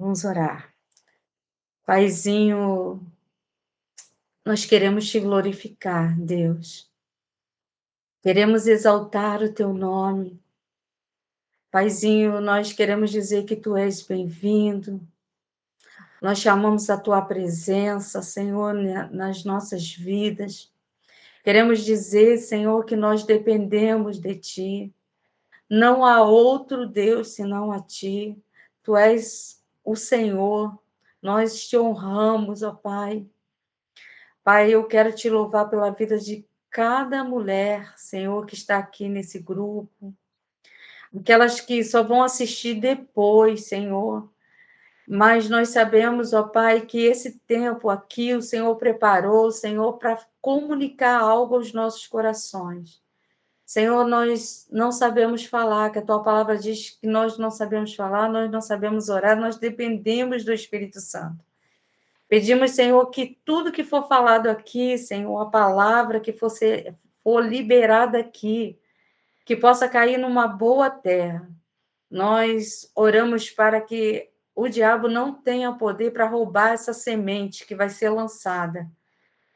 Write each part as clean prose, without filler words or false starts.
Vamos orar. Paizinho, nós queremos te glorificar, Deus. Queremos exaltar o teu nome. Paizinho, nós queremos dizer que tu és bem-vindo. Nós chamamos a tua presença, Senhor, nas nossas vidas. Queremos dizer, Senhor, que nós dependemos de ti. Não há outro Deus senão a ti. Tu és o Senhor. Nós te honramos, ó Pai. Pai, eu quero te louvar pela vida de cada mulher, Senhor, que está aqui nesse grupo, aquelas que só vão assistir depois, Senhor. Mas nós sabemos, ó Pai, que esse tempo aqui o Senhor preparou, Senhor, para comunicar algo aos nossos corações. Senhor, nós não sabemos falar, que a tua palavra diz que nós não sabemos falar, nós não sabemos orar, nós dependemos do Espírito Santo. Pedimos, Senhor, que tudo que for falado aqui, Senhor, a palavra que for liberada aqui, que possa cair numa boa terra. Nós oramos para que o diabo não tenha poder para roubar essa semente que vai ser lançada.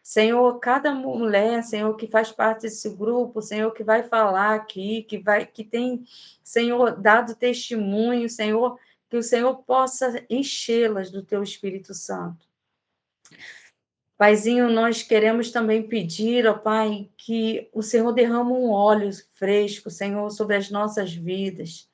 Senhor, cada mulher, Senhor, que faz parte desse grupo, Senhor, que vai falar aqui, que tem, Senhor, dado testemunho, Senhor, que o Senhor possa enchê-las do teu Espírito Santo. Paizinho, nós queremos também pedir, ó Pai, que o Senhor derrame um óleo fresco, Senhor, sobre as nossas vidas.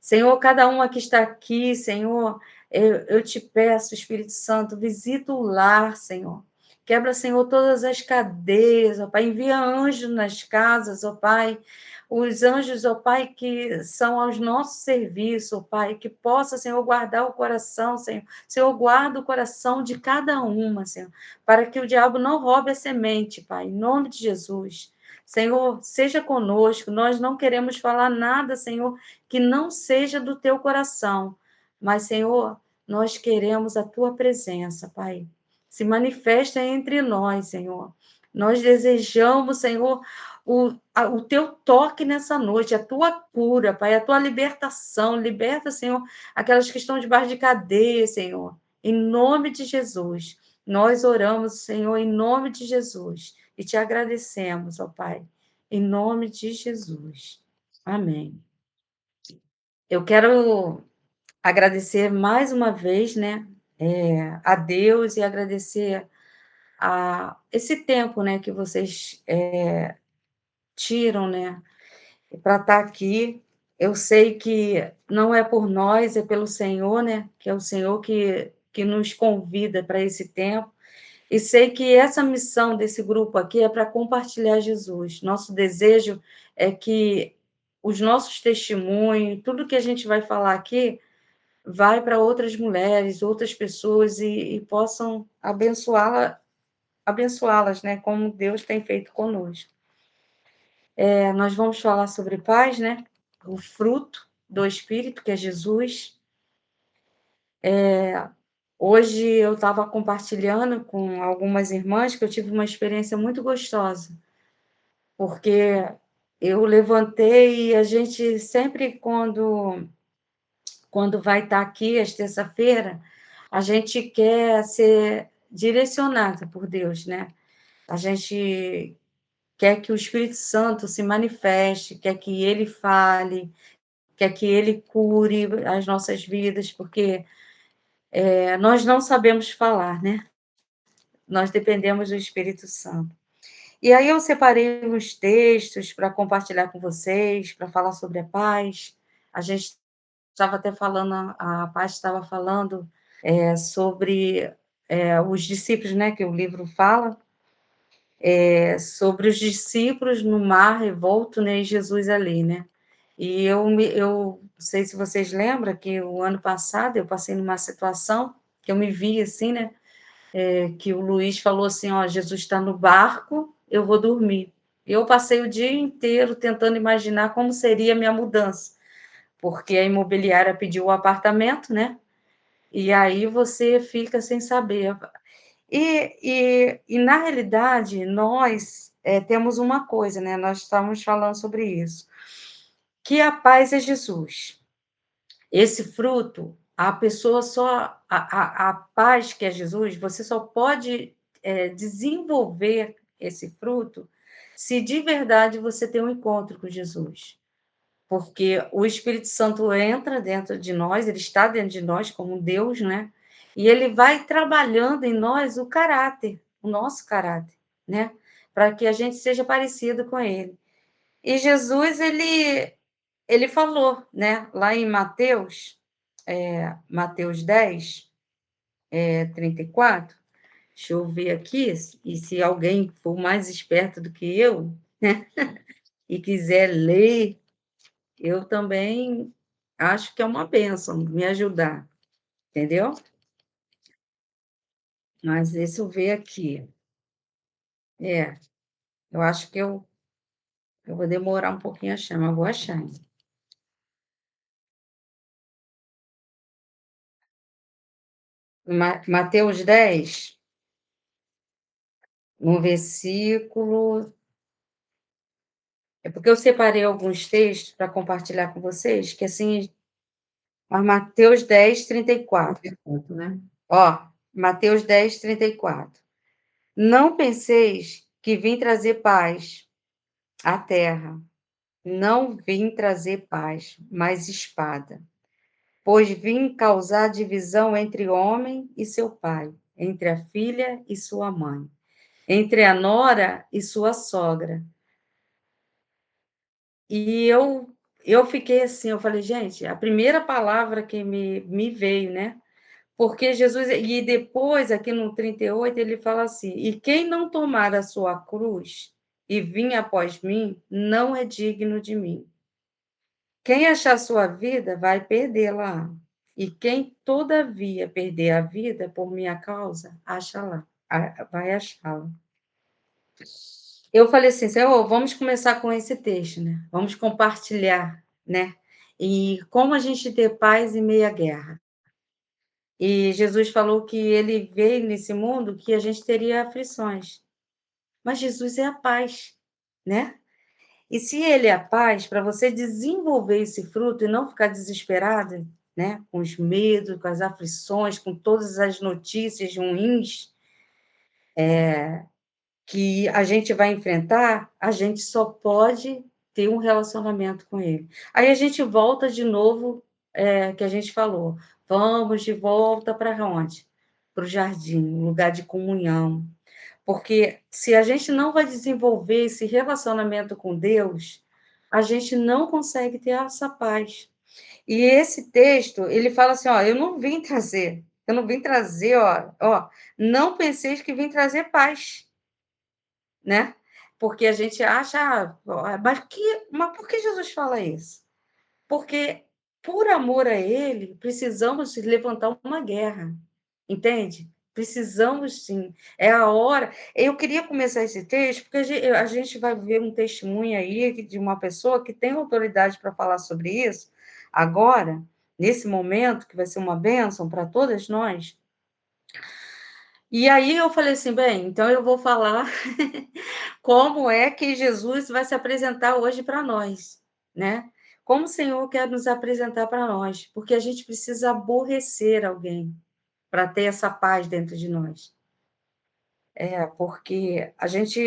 Senhor, cada uma que está aqui, Senhor, eu te peço, Espírito Santo, visita o lar, Senhor. Quebra, Senhor, todas as cadeias, ó Pai. Envia anjos nas casas, ó Pai. Os anjos, ó Pai, que são aos nossos serviços, ó Pai. Que possa, Senhor, guardar o coração, Senhor. Senhor, guarda o coração de cada uma, Senhor. Para que o diabo não roube a semente, Pai. Em nome de Jesus. Senhor, seja conosco. Nós não queremos falar nada, Senhor, que não seja do teu coração. Mas, Senhor, nós queremos a tua presença, Pai. Se manifesta entre nós, Senhor. Nós desejamos, Senhor, o teu toque nessa noite, a tua cura, Pai, a tua libertação. Liberta, Senhor, aquelas que estão debaixo de cadeia, Senhor. Em nome de Jesus. Nós oramos, Senhor, em nome de Jesus. E te agradecemos, ó Pai. Em nome de Jesus. Amém. Eu quero agradecer mais uma vez, né, a Deus e agradecer a esse tempo, né, que vocês tiram, né, para estar aqui. Eu sei que não é por nós, é pelo Senhor, né, que é o Senhor que nos convida para esse tempo. E sei que essa missão desse grupo aqui é para compartilhar Jesus. Nosso desejo é que os nossos testemunhos, tudo que a gente vai falar aqui, vai para outras mulheres, outras pessoas e possam abençoá-las, né, como Deus tem feito conosco. Nós vamos falar sobre paz, né, o fruto do Espírito, que é Jesus. Hoje eu estava compartilhando com algumas irmãs que eu tive uma experiência muito gostosa, porque eu levantei e a gente sempre, quando vai estar aqui às terça-feira, a gente quer ser direcionada por Deus, né? A gente quer que o Espírito Santo se manifeste, quer que ele fale, quer que ele cure as nossas vidas, porque nós não sabemos falar, né? Nós dependemos do Espírito Santo. E aí eu separei uns textos para compartilhar com vocês, para falar sobre a paz. A gente estava até falando, a paz estava falando sobre os discípulos, né, que o livro fala, sobre os discípulos no mar revolto, né, e Jesus ali, né? E eu não sei se vocês lembram que o ano passado eu passei numa situação que eu me vi assim, né? Que o Luiz falou assim, ó, Jesus está no barco, eu vou dormir. Eu passei o dia inteiro tentando imaginar como seria a minha mudança, porque a imobiliária pediu o apartamento, né? E aí você fica sem saber. E na realidade, nós temos uma coisa, né? Nós estávamos falando sobre isso, que a paz é Jesus. Esse fruto, a pessoa só a paz que é Jesus, você só pode, desenvolver esse fruto se de verdade você tem um encontro com Jesus. Porque o Espírito Santo entra dentro de nós, ele está dentro de nós como Deus, né? E ele vai trabalhando em nós o caráter, o nosso caráter, né? Para que a gente seja parecido com ele. E Jesus, ele falou, né? Lá em Mateus, Mateus 10, 34. Deixa eu ver aqui, e se alguém for mais esperto do que eu, né? E quiser ler, eu também acho que é uma bênção me ajudar, entendeu? Mas deixa eu ver aqui. É, eu acho que eu vou demorar um pouquinho a achar, mas vou achar. Mateus 10, no versículo. É porque eu separei alguns textos para compartilhar com vocês, que assim. Mas Mateus 10, 34. Né? Ó, Mateus 10, 34. Não penseis que vim trazer paz à terra. Não vim trazer paz, mas espada. Pois vim causar divisão entre homem e seu pai, entre a filha e sua mãe, entre a nora e sua sogra. E eu fiquei assim, eu falei, gente, a primeira palavra que me veio, né? Porque Jesus, e depois, aqui no 38, ele fala assim: e quem não tomar a sua cruz e vir após mim, não é digno de mim. Quem achar sua vida, vai perdê-la. E quem, todavia, perder a vida por minha causa, vai achá-la. Eu falei assim, Senhor, vamos começar com esse texto, né? Vamos compartilhar, né? E como a gente ter paz em meio à guerra. E Jesus falou que ele veio nesse mundo que a gente teria aflições. Mas Jesus é a paz, né? E se ele é a paz, para você desenvolver esse fruto e não ficar desesperado, né? Com os medos, com as aflições, com todas as notícias ruins que a gente vai enfrentar, a gente só pode ter um relacionamento com ele. Aí a gente volta de novo, que a gente falou, vamos de volta para onde? Para o jardim, um lugar de comunhão. Porque se a gente não vai desenvolver esse relacionamento com Deus, a gente não consegue ter essa paz. E esse texto, ele fala assim, ó, eu não vim trazer, ó, não penseis que vim trazer paz, né? Porque a gente acha, mas por que Jesus fala isso? Porque, por amor a ele, precisamos levantar uma guerra, entende? Precisamos sim. É a hora. Eu queria começar esse texto, porque a gente vai ver um testemunho aí de uma pessoa que tem autoridade para falar sobre isso, agora, nesse momento, que vai ser uma bênção para todas nós. E aí eu falei assim, bem, então eu vou falar como é que Jesus vai se apresentar hoje para nós, né? Como o Senhor quer nos apresentar para nós, porque a gente precisa aborrecer alguém para ter essa paz dentro de nós. Porque a gente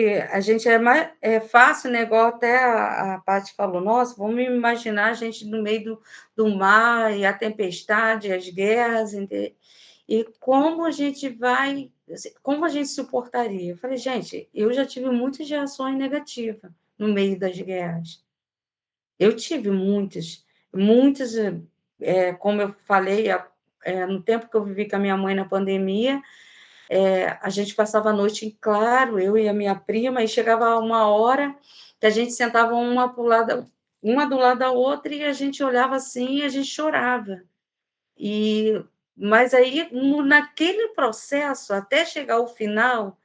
é fácil, né? Igual até a Paty falou, nossa, vamos imaginar a gente no meio do mar e a tempestade, as guerras, e como a gente suportaria? Eu falei, gente, eu já tive muitas reações negativas no meio das guerras. Eu tive muitas, como eu falei, no tempo que eu vivi com a minha mãe na pandemia, a gente passava a noite em claro, eu e a minha prima, e chegava uma hora que a gente sentava uma do lado da outra, e a gente olhava assim e a gente chorava. Mas aí, naquele processo, até chegar ao final,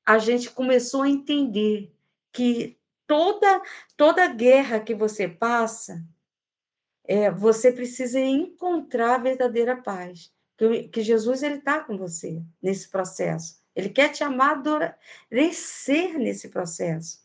a gente começou a entender que toda guerra que você passa, você precisa encontrar a verdadeira paz. Que Jesus está com você nesse processo. Ele quer te amadurecer nesse processo.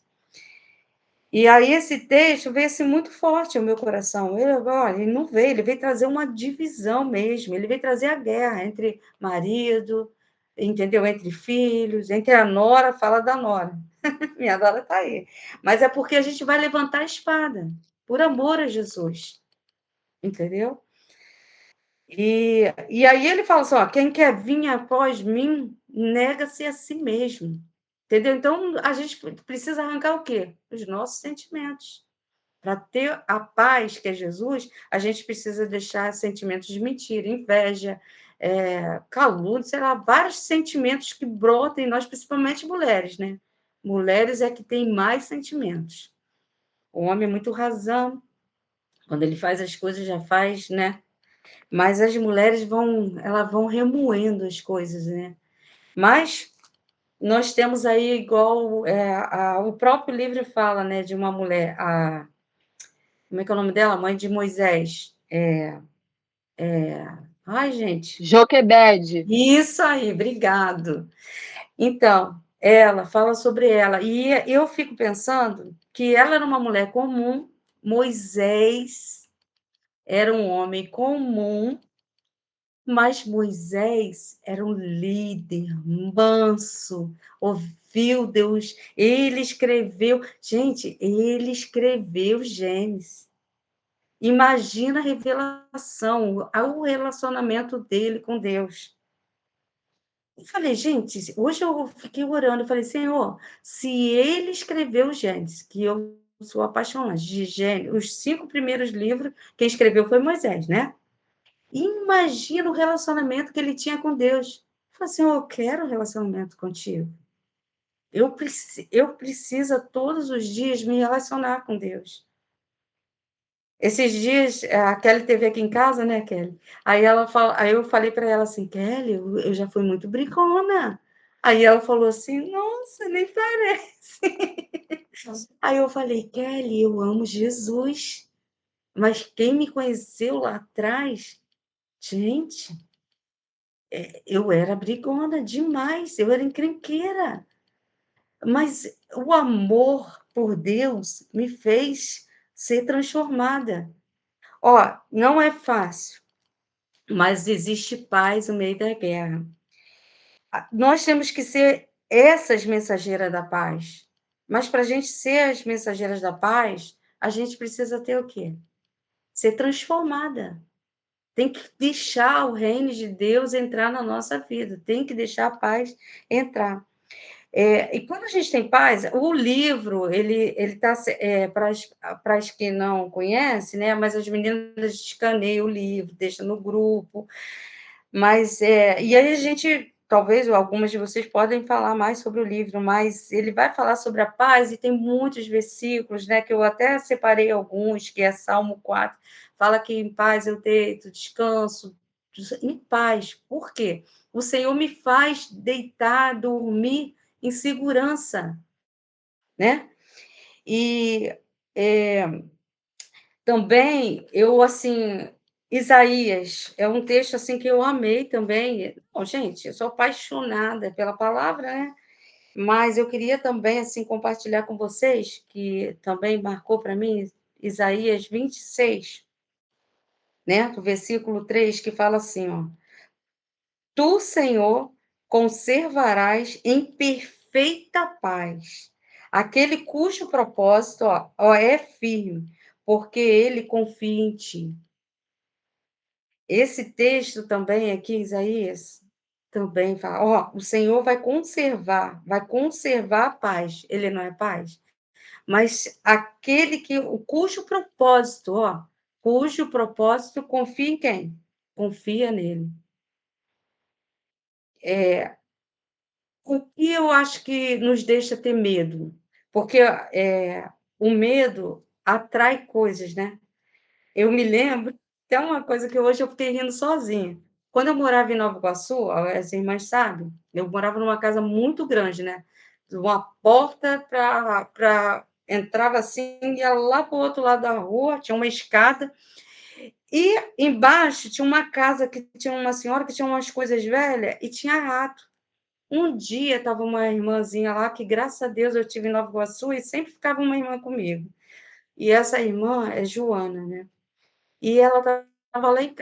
E aí esse texto veio, assim, muito forte ao meu coração. Olha, ele não veio, ele veio trazer uma divisão mesmo, ele veio trazer a guerra entre marido, entendeu? Entre filhos, entre a nora, fala da nora. Minha nora está aí. Mas é porque a gente vai levantar a espada, por amor a Jesus, entendeu? E aí ele fala assim: ó, quem quer vir após mim, nega-se a si mesmo. Entendeu? Então a gente precisa arrancar o quê? Os nossos sentimentos. Para ter a paz que é Jesus, a gente precisa deixar sentimentos de mentira, inveja, calúnia, sei lá, vários sentimentos que brotam em nós, principalmente mulheres, né? Mulheres é que têm mais sentimentos. O homem é muito razão, quando ele faz as coisas, já faz, né? Mas as mulheres elas vão remoendo as coisas, né? Mas nós temos aí igual o próprio livro fala, né, de uma mulher, como é que é o nome dela? Mãe de Moisés. Ai, gente. Joquebede. Isso aí, obrigado. Então, ela fala sobre ela. E eu fico pensando que ela era uma mulher comum, Moisés era um homem comum, mas Moisés era um líder manso, ouviu Deus, ele escreveu, gente, ele escreveu Gênesis. Imagina a revelação, o relacionamento dele com Deus. Eu falei, gente, hoje eu fiquei orando, eu falei, Senhor, se ele escreveu Gênesis, que eu sou apaixonada de Gênesis, os 5 primeiros livros, quem escreveu foi Moisés, né? Imagina o relacionamento que ele tinha com Deus. Eu falei, Senhor, eu quero um relacionamento contigo. Eu preciso todos os dias me relacionar com Deus. Esses dias, a Kelly esteve aqui em casa, né, Kelly? Aí eu falei para ela assim, Kelly, eu já fui muito bricona. Aí ela falou assim, nossa, nem parece. Aí eu falei, Kelly, eu amo Jesus, mas quem me conheceu lá atrás, gente, eu era brigona demais, eu era encrenqueira. Mas o amor por Deus me fez ser transformada. Ó, não é fácil, mas existe paz no meio da guerra. Nós temos que ser essas mensageiras da paz. Mas para a gente ser as mensageiras da paz, a gente precisa ter o quê? Ser transformada. Tem que deixar o reino de Deus entrar na nossa vida, tem que deixar a paz entrar. E quando a gente tem paz, o livro, ele está, para as que não conhecem, né? Mas as meninas escaneiam o livro, deixam no grupo, mas, e aí a gente, talvez algumas de vocês podem falar mais sobre o livro, mas ele vai falar sobre a paz e tem muitos versículos, né, que eu até separei alguns, que é Salmo 4, fala que em paz eu deito, descanso, em paz. Por quê? O Senhor me faz deitar, dormir em segurança, né? E também eu, assim, Isaías é um texto, assim, que eu amei também. Bom, gente, eu sou apaixonada pela palavra, né, mas eu queria também, assim, compartilhar com vocês, que também marcou para mim, Isaías 26, né, do versículo 3, que fala assim, ó: "Tu, Senhor, conservarás em perfeita paz aquele cujo propósito, é firme, porque ele confia em ti". Esse texto também aqui, Isaías, também fala, ó, o Senhor vai conservar a paz. Ele não é paz? Mas aquele que, o cujo propósito, ó, cujo propósito confia em quem? Confia nele. O que eu acho que nos deixa ter medo? Porque o medo atrai coisas, né? Eu me lembro, até uma coisa que hoje eu fiquei rindo sozinha. Quando eu morava em Nova Iguaçu, as irmãs sabem, eu morava numa casa muito grande, né? Uma porta para entrava assim, ia lá para o outro lado da rua, tinha uma escada, e embaixo tinha uma casa que tinha uma senhora que tinha umas coisas velhas e tinha rato. Um dia estava uma irmãzinha lá, que graças a Deus eu tive em Nova Iguaçu e sempre ficava uma irmã comigo. E essa irmã é Joana, né. E ela estava lá em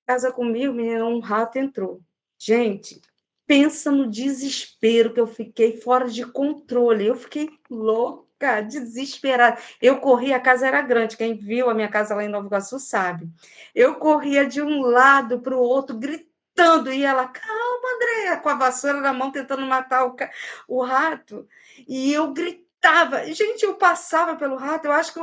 casa comigo, menina, um rato entrou. Gente, pensa no desespero que eu fiquei, fora de controle. Eu fiquei louca, desesperada. Eu corri, a casa era grande, quem viu a minha casa lá em Nova Iguaçu sabe. Eu corria de um lado para o outro, gritando, e ela: "Calma, Andréia", com a vassoura na mão, tentando matar o rato. E eu gritava. Gente, eu passava pelo rato, eu acho que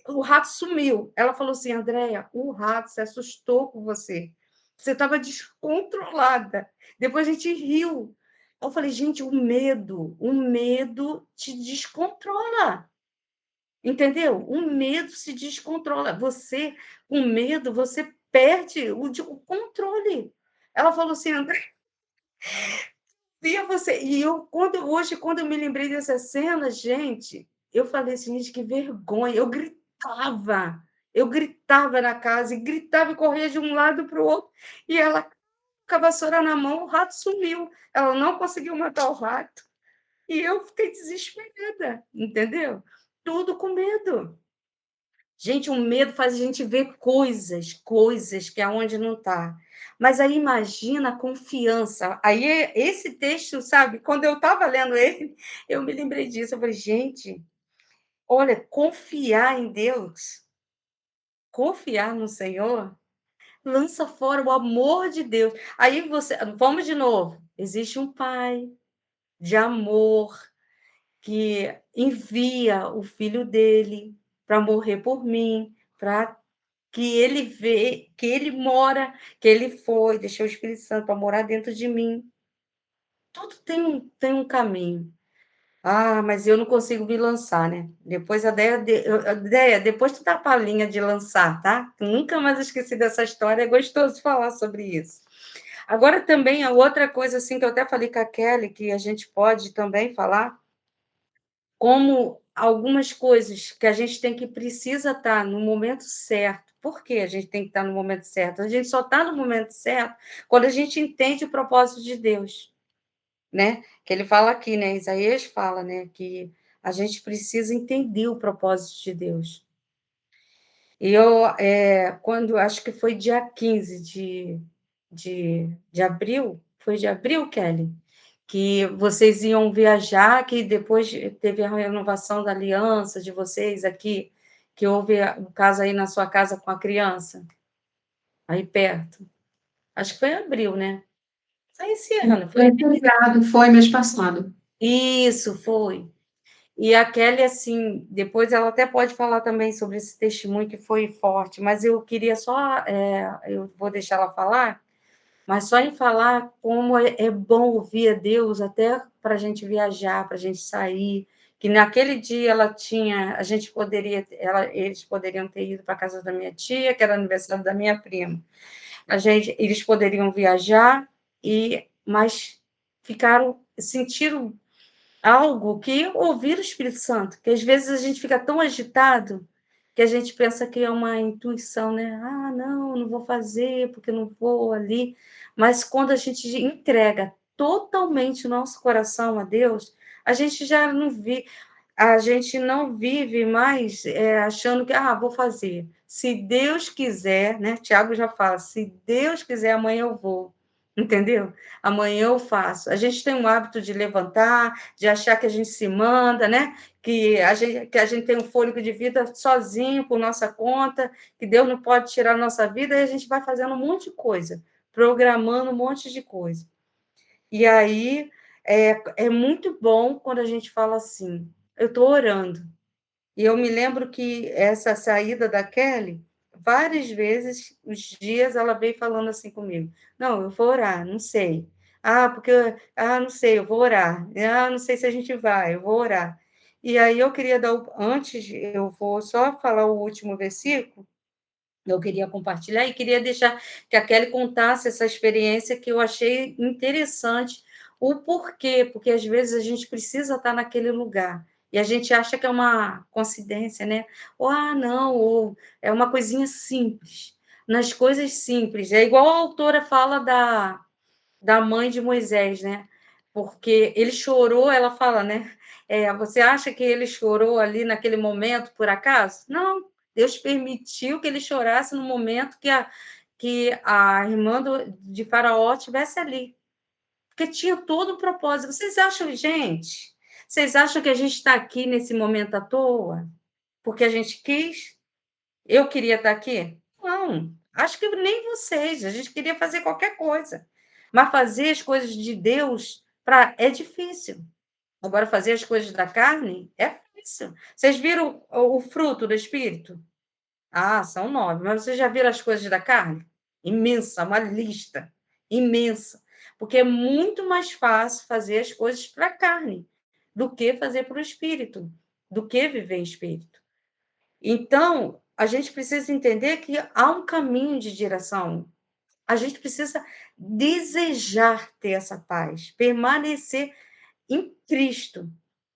o rato sumiu. Ela falou assim: Andréia, o rato se assustou com você. Você estava descontrolada. Depois a gente riu. Eu falei, gente, o medo te descontrola. Entendeu? O medo se descontrola. Você, com medo, você perde o controle. Ela falou assim, André, via você. E eu, quando eu me lembrei dessa cena, gente, eu falei assim, gente, que vergonha. Eu gritava na casa, e gritava e corria de um lado para o outro. E ela, com a vassoura na mão, o rato sumiu. Ela não conseguiu matar o rato. E eu fiquei desesperada, entendeu? Tudo com medo. Gente, o medo faz a gente ver coisas que aonde não está. Mas aí imagina a confiança. Aí esse texto, sabe, quando eu estava lendo ele, eu me lembrei disso. Eu falei, gente, olha, confiar em Deus, confiar no Senhor, lança fora o amor de Deus. Aí você, vamos de novo. Existe um pai de amor que envia o filho dele para morrer por mim, para que ele vê, que ele mora, que ele foi, deixou o Espírito Santo para morar dentro de mim. Tudo tem um caminho. Ah, mas eu não consigo me lançar, né. Depois a Déia, depois tu dá a palhinha de lançar, tá. Nunca mais esqueci dessa história, é gostoso falar sobre isso. Agora também a outra coisa, assim, que eu até falei com a Kelly, que a gente pode também falar, como algumas coisas que a gente tem que precisa estar no momento certo. Por que a gente tem que estar no momento certo? A gente só está no momento certo quando a gente entende o propósito de Deus, né? Que ele fala aqui, né? Isaías fala, né? Que a gente precisa entender o propósito de Deus. E eu, quando acho que foi dia 15 de abril, foi de abril, Kelly? Que vocês iam viajar, que depois teve a renovação da aliança de vocês aqui, que houve um caso aí na sua casa com a criança, aí perto. Acho que foi em abril, né? Foi esse ano, foi? Foi feriado, foi mês passado. Isso, foi. E a Kelly, assim, depois ela até pode falar também sobre esse testemunho que foi forte, mas eu queria só, eu vou deixar ela falar, mas só em falar como é bom ouvir a Deus até para a gente viajar, para a gente sair, que naquele dia ela tinha, a gente poderia, eles poderiam ter ido para a casa da minha tia, que era aniversário da minha prima. Eles poderiam viajar mas sentiram algo que ouvir o Espírito Santo, que às vezes a gente fica tão agitado que a gente pensa que é uma intuição, né? Ah, não vou fazer porque não vou ali. Mas quando a gente entrega totalmente o nosso coração a Deus, a gente já não vi, a gente não vive mais achando que, vou fazer. Se Deus quiser, né? Tiago já fala, se Deus quiser, amanhã eu vou. Entendeu? Amanhã eu faço. A gente tem um hábito de levantar, de achar que a gente se manda, né? Que a gente tem um fôlego de vida sozinho, por nossa conta, que Deus não pode tirar a nossa vida, e a gente vai fazendo um monte de coisa, programando um monte de coisa. E aí é muito bom quando a gente fala assim: eu estou orando. E eu me lembro que essa saída da Kelly, várias vezes, os dias, ela veio falando assim comigo: não, eu vou orar, não sei. Porque, não sei, eu vou orar. Não sei se a gente vai, eu vou orar. E aí eu queria antes, eu vou só falar o último versículo, eu queria compartilhar e queria deixar que a Kelly contasse essa experiência que eu achei interessante, o porquê, porque às vezes a gente precisa estar naquele lugar e a gente acha que é uma coincidência, né? Ou não, ou é uma coisinha simples. Nas coisas simples, é igual a autora fala da mãe de Moisés, né? porque ele chorou, ela fala, né, "Você acha que ele chorou ali naquele momento por acaso?" Não, Deus permitiu que ele chorasse no momento que a irmã de Faraó estivesse ali, porque tinha todo um propósito. Vocês acham que a gente está aqui nesse momento à toa? Porque a gente quis? Eu queria estar aqui? Não, acho que nem vocês, a gente queria fazer qualquer coisa, mas fazer as coisas de Deus é difícil. Agora fazer as coisas da carne é fácil. Vocês viram o fruto do espírito? Ah, são 9, mas vocês já viram as coisas da carne? Imensa, uma lista imensa, porque é muito mais fácil fazer as coisas para a carne do que fazer para o espírito, do que viver em espírito. Então, a gente precisa entender que há um caminho de direção. A gente precisa desejar ter essa paz, permanecer em Cristo,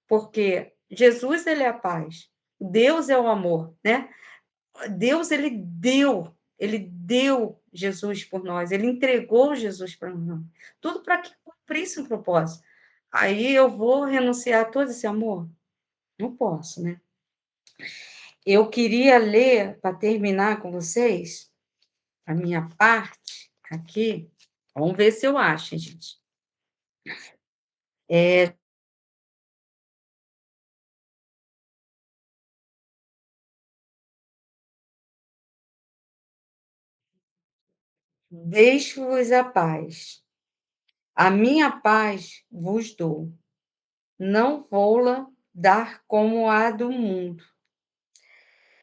porque Jesus, ele é a paz, Deus é o amor, né? Deus, ele deu Jesus por nós, ele entregou Jesus para nós, tudo para que cumprisse um propósito. Aí eu vou renunciar a todo esse amor? Não posso, né? Eu queria ler, para terminar com vocês, a minha parte aqui, vamos ver se eu acho, gente. Deixo-vos a paz, a minha paz vos dou, não vou-la dar como a do mundo.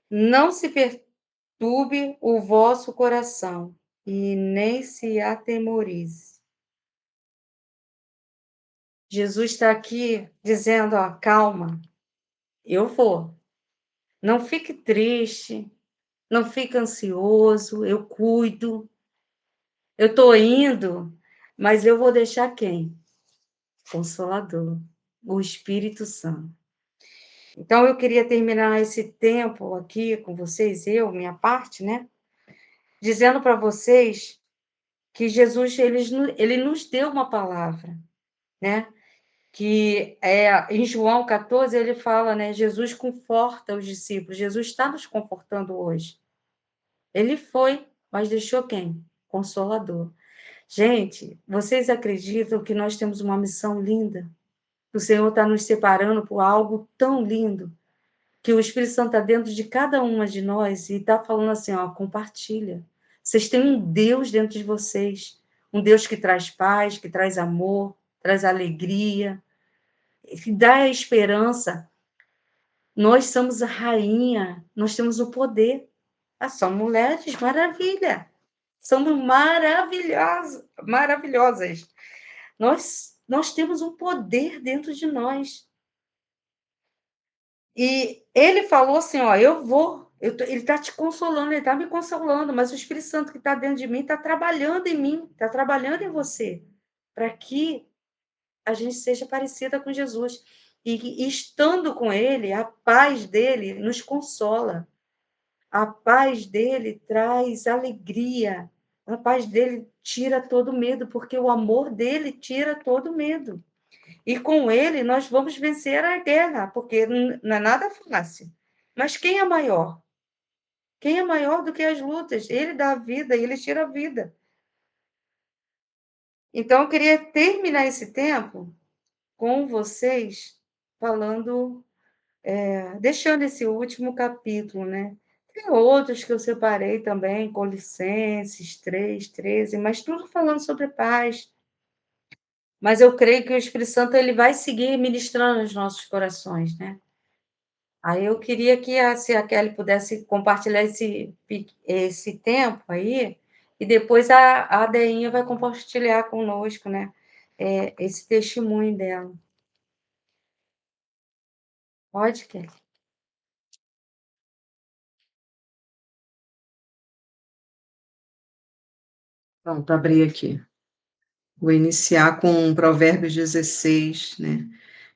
Não se perturbe o vosso coração e nem se atemorize. Jesus está aqui dizendo, ó, calma, eu vou. Não fique triste, não fique ansioso, eu cuido. Eu estou indo, mas eu vou deixar quem? Consolador, o Espírito Santo. Então, eu queria terminar esse tempo aqui com vocês, minha parte, né? Dizendo para vocês que Jesus, ele nos deu uma palavra, né? Que em João 14, ele fala, né? Jesus conforta os discípulos. Jesus está nos confortando hoje. Ele foi, mas deixou quem? Consolador. Gente, vocês acreditam que nós temos uma missão linda? O Senhor está nos separando por algo tão lindo, que o Espírito Santo está dentro de cada uma de nós e está falando assim, ó, compartilha. Vocês têm um Deus dentro de vocês, um Deus que traz paz, que traz amor, traz alegria, que dá esperança. Nós somos a rainha, nós temos o poder. Ah, são mulheres, maravilha. Somos maravilhosas. Nós temos um poder dentro de nós. E ele falou assim, ó, eu vou, ele está te consolando, ele está me consolando, mas o Espírito Santo que está dentro de mim está trabalhando em mim, está trabalhando em você, para que a gente seja parecida com Jesus. E estando com ele, a paz dele nos consola. A paz dele traz alegria. A paz dele tira todo medo, porque o amor dele tira todo medo. E com ele nós vamos vencer a guerra, porque não é nada fácil. Mas quem é maior? Quem é maior do que as lutas? Ele dá a vida, ele tira a vida. Então, eu queria terminar esse tempo com vocês falando, deixando esse último capítulo, né? Tem outros que eu separei também, Colossenses 3:13, mas tudo falando sobre paz. Mas eu creio que o Espírito Santo ele vai seguir ministrando nos nossos corações, né? Aí eu queria que se a Kelly pudesse compartilhar esse tempo aí, e depois a Deinha vai compartilhar conosco, né? Esse testemunho dela. Pode, Kelly? Pronto, abri aqui. Vou iniciar com Provérbios 16, né?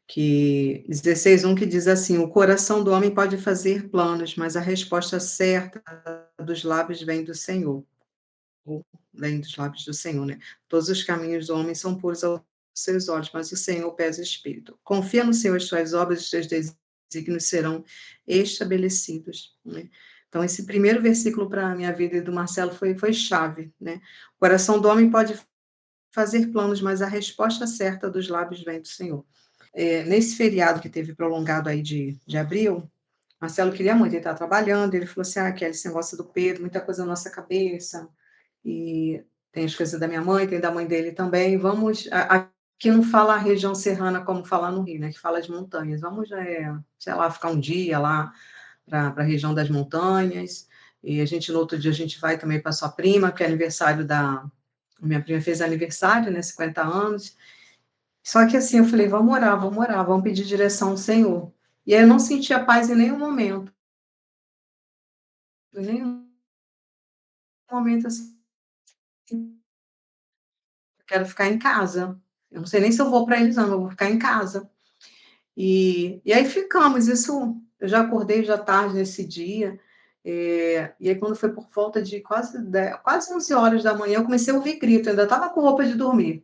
Que 16:1 que diz assim: o coração do homem pode fazer planos, mas a resposta certa dos lábios vem do Senhor. Ou vem dos lábios do Senhor, né? Todos os caminhos do homem são puros aos seus olhos, mas o Senhor pesa o espírito. Confia no Senhor, as tuas obras, os teus desígnios serão estabelecidos, né? Então, esse primeiro versículo para a minha vida e do Marcelo foi chave, né? O coração do homem pode fazer planos, mas a resposta certa dos lábios vem do Senhor. Nesse feriado que teve prolongado aí de abril, Marcelo queria muito, ele estava trabalhando, ele falou assim, Kelly, esse negócio do Pedro, muita coisa na nossa cabeça, e tem as coisas da minha mãe, tem da mãe dele também, vamos, aqui não fala a região serrana como falar no Rio, né, que fala de montanhas, vamos, sei lá, ficar um dia lá para a região das montanhas, e no outro dia a gente vai também para sua prima, que é aniversário minha prima fez aniversário, né, 50 anos, só que assim, eu falei, vamos orar, vamos pedir direção ao Senhor. E aí eu não sentia paz em nenhum momento, em nenhum momento assim, eu quero ficar em casa. Eu não sei nem se eu vou para eles, não, eu vou ficar em casa. E aí ficamos, isso, eu já acordei já tarde nesse dia, e aí quando foi por volta de quase 11 horas da manhã, eu comecei a ouvir grito, eu ainda estava com roupa de dormir.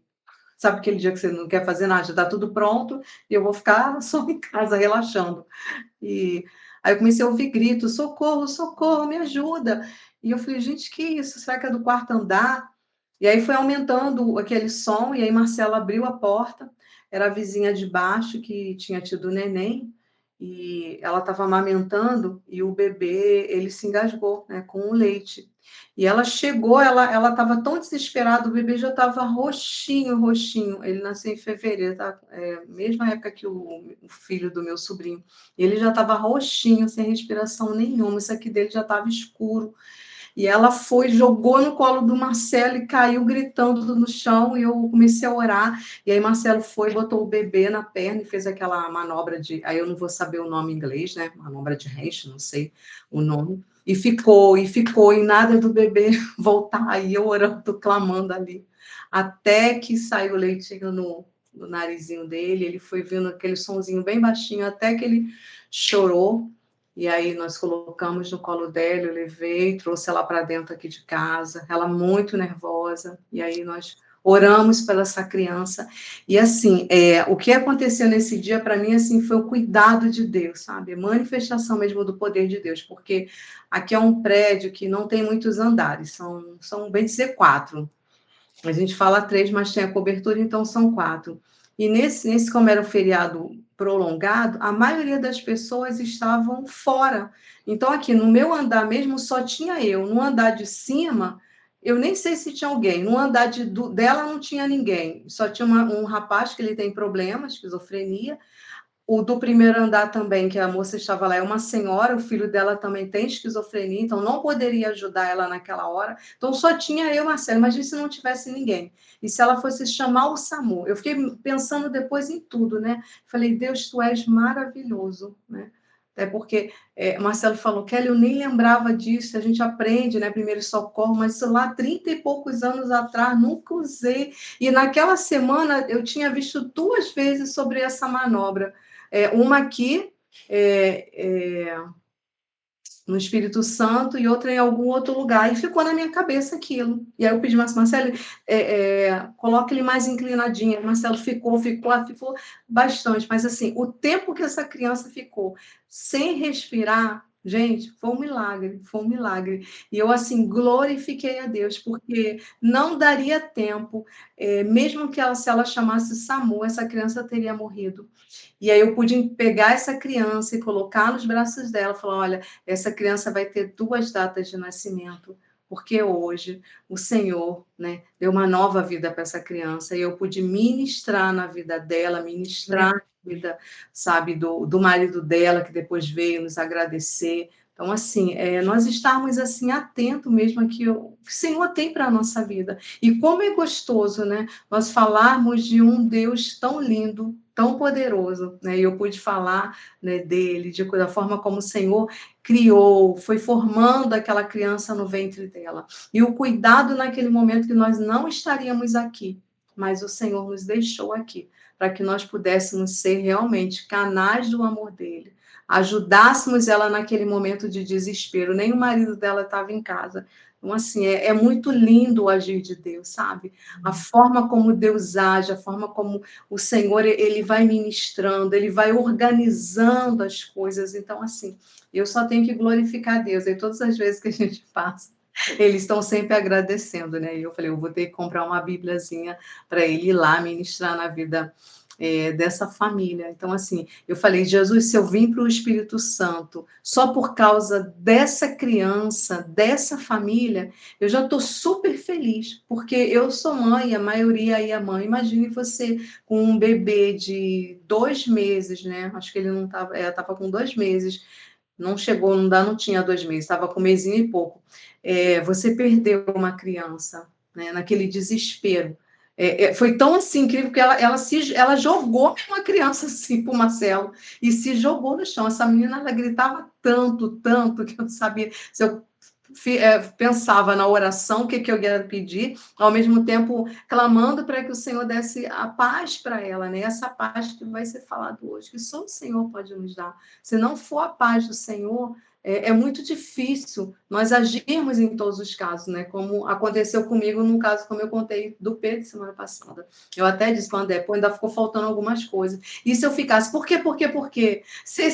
Sabe aquele dia que você não quer fazer nada, já está tudo pronto, e eu vou ficar só em casa relaxando. E aí eu comecei a ouvir gritos, socorro, socorro, me ajuda. E eu falei, gente, que isso? Será que é do quarto andar? E aí foi aumentando aquele som, e aí Marcela abriu a porta, era a vizinha de baixo que tinha tido neném, e ela estava amamentando, e o bebê, ele se engasgou, né, com o leite. E ela chegou, ela estava tão desesperada, o bebê já estava roxinho, roxinho. Ele nasceu em fevereiro, tá? Mesma época que o filho do meu sobrinho. Ele já estava roxinho, sem respiração nenhuma, isso aqui dele já estava escuro. E ela foi, jogou no colo do Marcelo e caiu gritando no chão, e eu comecei a orar, e aí Marcelo foi, botou o bebê na perna e fez aquela manobra aí eu não vou saber o nome em inglês, né, manobra de Hensch, não sei o nome, e nada do bebê voltar, aí eu orando, clamando ali, até que saiu o leitinho no narizinho dele, ele foi vindo aquele sonzinho bem baixinho, até que ele chorou, e aí nós colocamos no colo dela, eu levei, trouxe ela para dentro aqui de casa, ela muito nervosa, e aí nós oramos pela essa criança, e assim, o que aconteceu nesse dia, para mim, assim, foi o cuidado de Deus, sabe, manifestação mesmo do poder de Deus, porque aqui é um prédio que não tem muitos andares, são bem dizer 4, a gente fala 3, mas tem a cobertura, então são 4. E nesse como era um feriado prolongado, a maioria das pessoas estavam fora. Então, aqui no meu andar mesmo, só tinha eu. No andar de cima, eu nem sei se tinha alguém. No andar dela, não tinha ninguém. Só tinha um rapaz que ele tem problema, esquizofrenia, o do primeiro andar também, que a moça estava lá, é uma senhora, o filho dela também tem esquizofrenia, então não poderia ajudar ela naquela hora. Então só tinha eu, Marcelo. Imagina se não tivesse ninguém. E se ela fosse chamar o SAMU? Eu fiquei pensando depois em tudo, né? Falei, Deus, tu és maravilhoso, né? Até porque Marcelo falou, Kelly, eu nem lembrava disso, a gente aprende, né, primeiro socorro, mas isso lá 30 e poucos anos atrás, nunca usei. E naquela semana eu tinha visto 2 vezes sobre essa manobra. Uma aqui, no Espírito Santo, e outra em algum outro lugar, e ficou na minha cabeça aquilo. E aí eu pedi, Marcelo, coloca ele mais inclinadinho. Marcelo ficou bastante, mas assim, o tempo que essa criança ficou sem respirar, gente, foi um milagre, foi um milagre. E eu, assim, glorifiquei a Deus, porque não daria tempo, mesmo que se ela chamasse SAMU, essa criança teria morrido. E aí eu pude pegar essa criança e colocar nos braços dela, falar, olha, essa criança vai ter 2 datas de nascimento, porque hoje o Senhor, né, deu uma nova vida para essa criança, e eu pude ministrar na vida dela, ministrar na vida, sabe, do marido dela, que depois veio nos agradecer. Então, assim, nós estarmos, assim, atentos mesmo que o Senhor tem para a nossa vida. E como é gostoso, né, nós falarmos de um Deus tão lindo, tão poderoso, né, e eu pude falar, né, dele, da forma como o Senhor criou, foi formando aquela criança no ventre dela. E o cuidado naquele momento que nós não estaríamos aqui, mas o Senhor nos deixou aqui, para que nós pudéssemos ser realmente canais do amor dele, ajudássemos ela naquele momento de desespero. Nem o marido dela estava em casa. Então, assim, é muito lindo o agir de Deus, sabe? A forma como Deus age, a forma como o Senhor, ele vai ministrando, ele vai organizando as coisas. Então, assim, eu só tenho que glorificar Deus. E todas as vezes que a gente passa, eles estão sempre agradecendo, né? E eu falei, eu vou ter que comprar uma bíbliazinha para ele ir lá ministrar na vida dessa família. Então, assim, eu falei, Jesus, se eu vim para o Espírito Santo só por causa dessa criança, dessa família, eu já estou super feliz, porque eu sou mãe, a maioria aí é mãe. Imagine você com um bebê de 2 meses, né? Acho que ele não estava, estava com 2 meses, não chegou, não tinha 2 meses, estava com 1 mêsinho e pouco. Você perdeu uma criança, né, naquele desespero. Foi tão assim incrível que ela jogou uma criança assim para o Marcelo e se jogou no chão. Essa menina, ela gritava tanto, tanto, que eu não sabia se eu pensava na oração, o que eu ia pedir, ao mesmo tempo clamando para que o Senhor desse a paz para ela, né? Essa paz que vai ser falado hoje, que só o Senhor pode nos dar. Se não for a paz do Senhor, é muito difícil nós agirmos em todos os casos, né? Como aconteceu comigo no caso, como eu contei do Pedro semana passada. Eu até disse para o André, pô, ainda ficou faltando algumas coisas. E se eu ficasse, por quê, por quê, por quê? Se,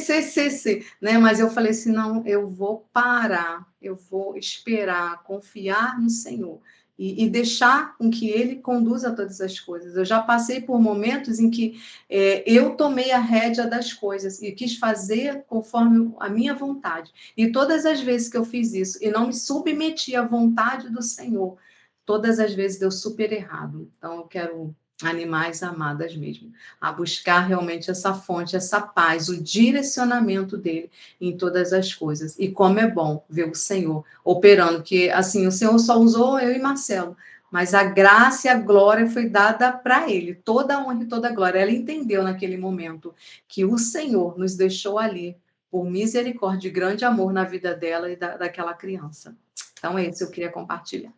né? Mas eu falei assim, não, eu vou parar, eu vou esperar, confiar no Senhor. E deixar com que Ele conduza todas as coisas. Eu já passei por momentos em que eu tomei a rédea das coisas e quis fazer conforme a minha vontade. E todas as vezes que eu fiz isso e não me submeti à vontade do Senhor, todas as vezes deu super errado. Então, eu quero animar as amadas mesmo, a buscar realmente essa fonte, essa paz, o direcionamento dele em todas as coisas. E como é bom ver o Senhor operando, que assim, o Senhor só usou eu e Marcelo, mas a graça e a glória foi dada para ele, toda a honra e toda a glória. Ela entendeu naquele momento que o Senhor nos deixou ali por misericórdia e grande amor na vida dela e daquela criança. Então, é isso que eu queria compartilhar.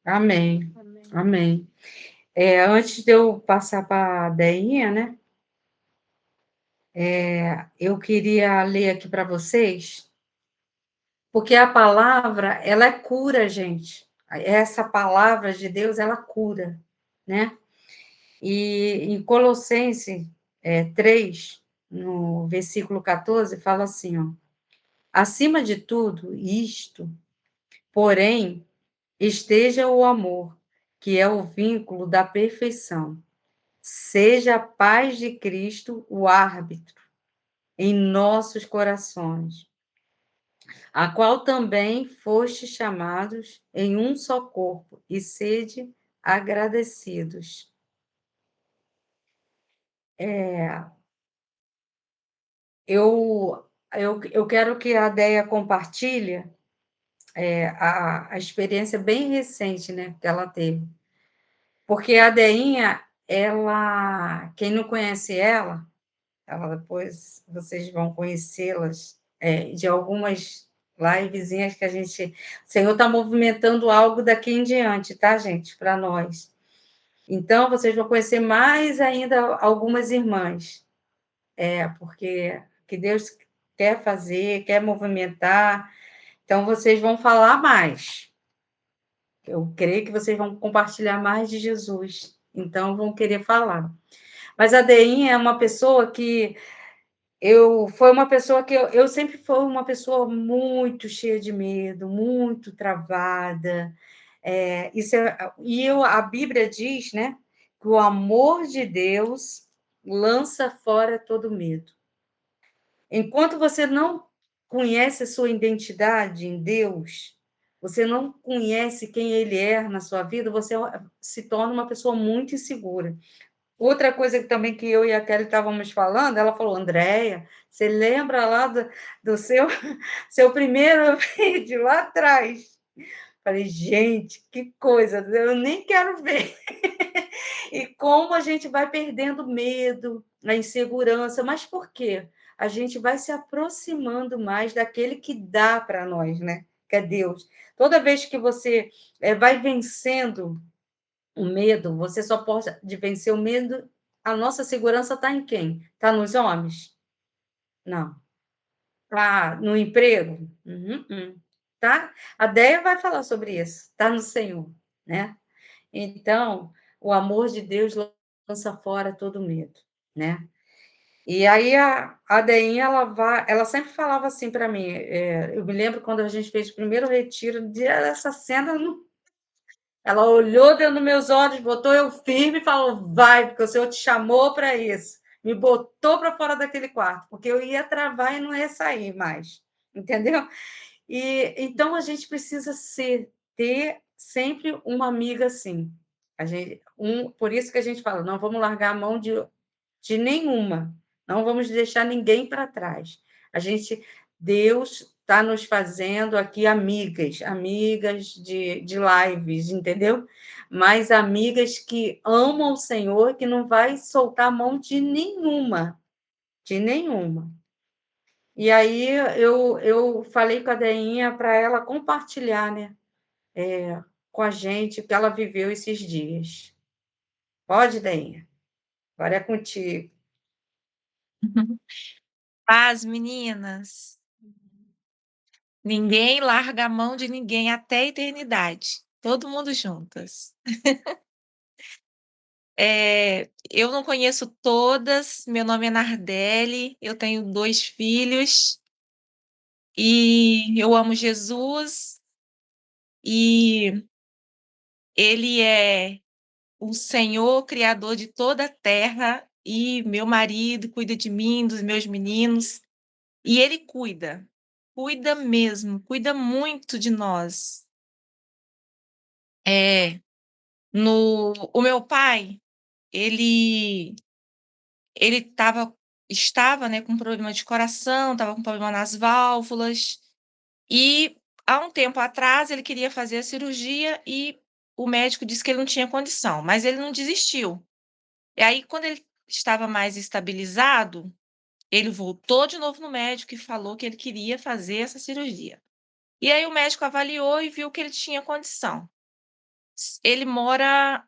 Amém. Amém. Antes de eu passar para a Deinha, né? Eu queria ler aqui para vocês, porque a palavra, ela cura, gente. Essa palavra de Deus, ela cura, né? E em Colossenses 3, no versículo 14, fala assim, ó, acima de tudo isto, porém, esteja o amor, que é o vínculo da perfeição. Seja a paz de Cristo o árbitro em nossos corações, a qual também foste chamados em um só corpo, e sede agradecidos. Eu quero que a Déia compartilhe a experiência bem recente, né, que ela teve. Porque a Deinha, quem não conhece ela depois vocês vão conhecê-las de algumas livezinhas que o Senhor está movimentando algo daqui em diante, tá, gente, para nós. Então, vocês vão conhecer mais ainda algumas irmãs, porque que Deus quer fazer, quer movimentar, então vocês vão falar mais. Eu creio que vocês vão compartilhar mais de Jesus, então vão querer falar. Mas a Deinha é uma pessoa que foi uma pessoa que eu sempre fui uma pessoa muito cheia de medo, muito travada. A Bíblia diz, né, que o amor de Deus lança fora todo medo. Enquanto você não conhece a sua identidade em Deus, você não conhece quem Ele é na sua vida, você se torna uma pessoa muito insegura. Outra coisa que também que eu e a Kelly estávamos falando, ela falou, Andréia, você lembra lá do seu primeiro vídeo lá atrás? Falei, gente, que coisa, eu nem quero ver. E como a gente vai perdendo medo, a insegurança, mas por quê? A gente vai se aproximando mais daquele que dá para nós, né? Que é Deus. Toda vez que você vai vencendo o medo, você só pode vencer o medo. A nossa segurança está em quem? Está nos homens? Não. Ah, no emprego? Tá? A Déia vai falar sobre isso, tá no Senhor, né? Então, o amor de Deus lança fora todo medo, né? E aí a Deinha, ela sempre falava assim para mim, eu me lembro quando a gente fez o primeiro retiro, essa cena, ela olhou dentro dos meus olhos, botou eu firme e falou, vai, porque o Senhor te chamou para isso. Me botou para fora daquele quarto, porque eu ia travar e não ia sair mais, entendeu? E então a gente precisa ter sempre uma amiga assim. Por isso que a gente fala, não vamos largar a mão de nenhuma, não vamos deixar ninguém para trás. Deus está nos fazendo aqui amigas, amigas de lives, entendeu? Mas amigas que amam o Senhor, que não vai soltar a mão de nenhuma. E aí eu falei com a Deinha para ela compartilhar, né, com a gente o que ela viveu esses dias. Pode, Deinha? Agora é contigo. Paz, meninas. Ninguém larga a mão de ninguém até a eternidade. Todo mundo juntas. Eu não conheço todas. Meu nome é Nardelli. Eu tenho 2 filhos e eu amo Jesus. E Ele é o Senhor, criador de toda a terra. E meu marido cuida de mim, dos meus meninos. E Ele cuida mesmo, cuida muito de nós. É, o meu pai, ele ele estava, né, com problema de coração, estava com problema nas válvulas, e há um tempo atrás ele queria fazer a cirurgia e o médico disse que ele não tinha condição, mas ele não desistiu. E aí, quando ele estava mais estabilizado, ele voltou de novo no médico e falou que ele queria fazer essa cirurgia. E aí o médico avaliou e viu que ele tinha condição. Ele mora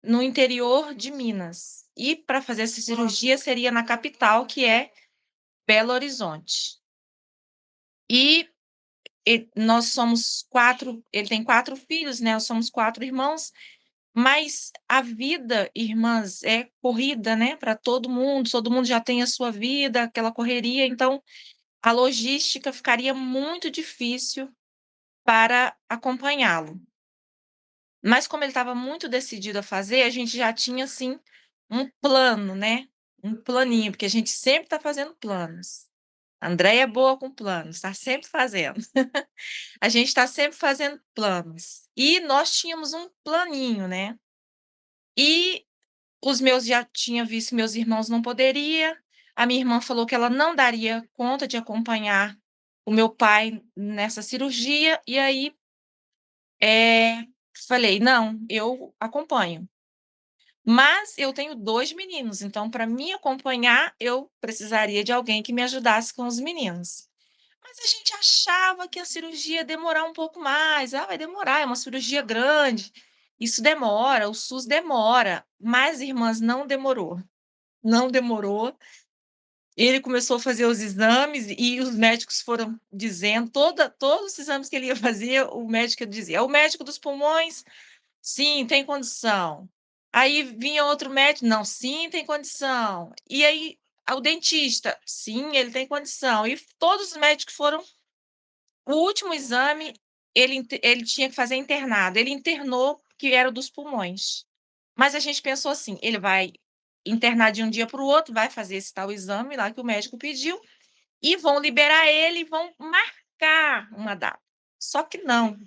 no interior de Minas. E para fazer essa cirurgia seria na capital, que é Belo Horizonte. E nós somos 4, ele tem 4 filhos, né? Nós somos 4 irmãos, mas a vida, irmãs, é corrida, né? Para todo mundo já tem a sua vida, aquela correria, então a logística ficaria muito difícil para acompanhá-lo. Mas como ele estava muito decidido a fazer, a gente já tinha, assim, um plano, né, um planinho, porque a gente sempre está fazendo planos. A Andréia é boa com planos, está sempre fazendo. A gente está sempre fazendo planos. E nós tínhamos um planinho, né. E os meus já tinha visto que meus irmãos não poderia, a minha irmã falou que ela não daria conta de acompanhar o meu pai nessa cirurgia, e aí, falei: "Não, eu acompanho". Mas eu tenho 2 meninos, então para mim acompanhar, eu precisaria de alguém que me ajudasse com os meninos. Mas a gente achava que a cirurgia ia demorar um pouco mais. "Ah, vai demorar, é uma cirurgia grande, isso demora, o SUS demora". Mas, irmãs, não demorou, não demorou. Ele começou a fazer os exames e os médicos foram dizendo todos os exames que ele ia fazer, o médico dizia: "É o médico dos pulmões, sim, tem condição". Aí vinha outro médico: "Não, sim, tem condição". E aí, o dentista: "Sim, ele tem condição". E todos os médicos foram. O último exame, ele tinha que fazer internado, ele internou, que era o dos pulmões. Mas a gente pensou assim: ele vai internar de um dia para o outro, vai fazer esse tal exame lá que o médico pediu, e vão liberar ele e vão marcar uma data. Só que não.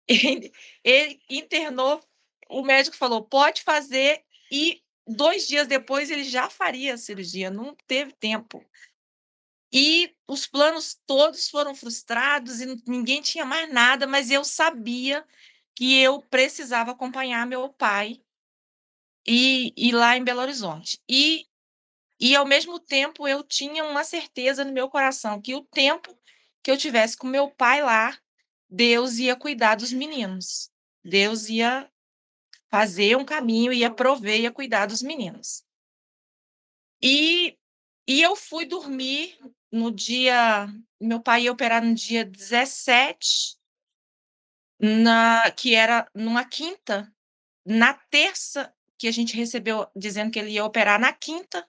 Ele internou, o médico falou: "Pode fazer", e 2 dias depois ele já faria a cirurgia, não teve tempo. E os planos todos foram frustrados e ninguém tinha mais nada, mas eu sabia que eu precisava acompanhar meu pai e lá em Belo Horizonte. E ao mesmo tempo eu tinha uma certeza no meu coração que o tempo que eu tivesse com meu pai lá, Deus ia cuidar dos meninos. Deus ia fazer um caminho, ia prover, ia cuidar dos meninos. E eu fui dormir no dia meu pai ia operar no dia 17, que era numa quinta. Na terça, que a gente recebeu dizendo que ele ia operar na quinta,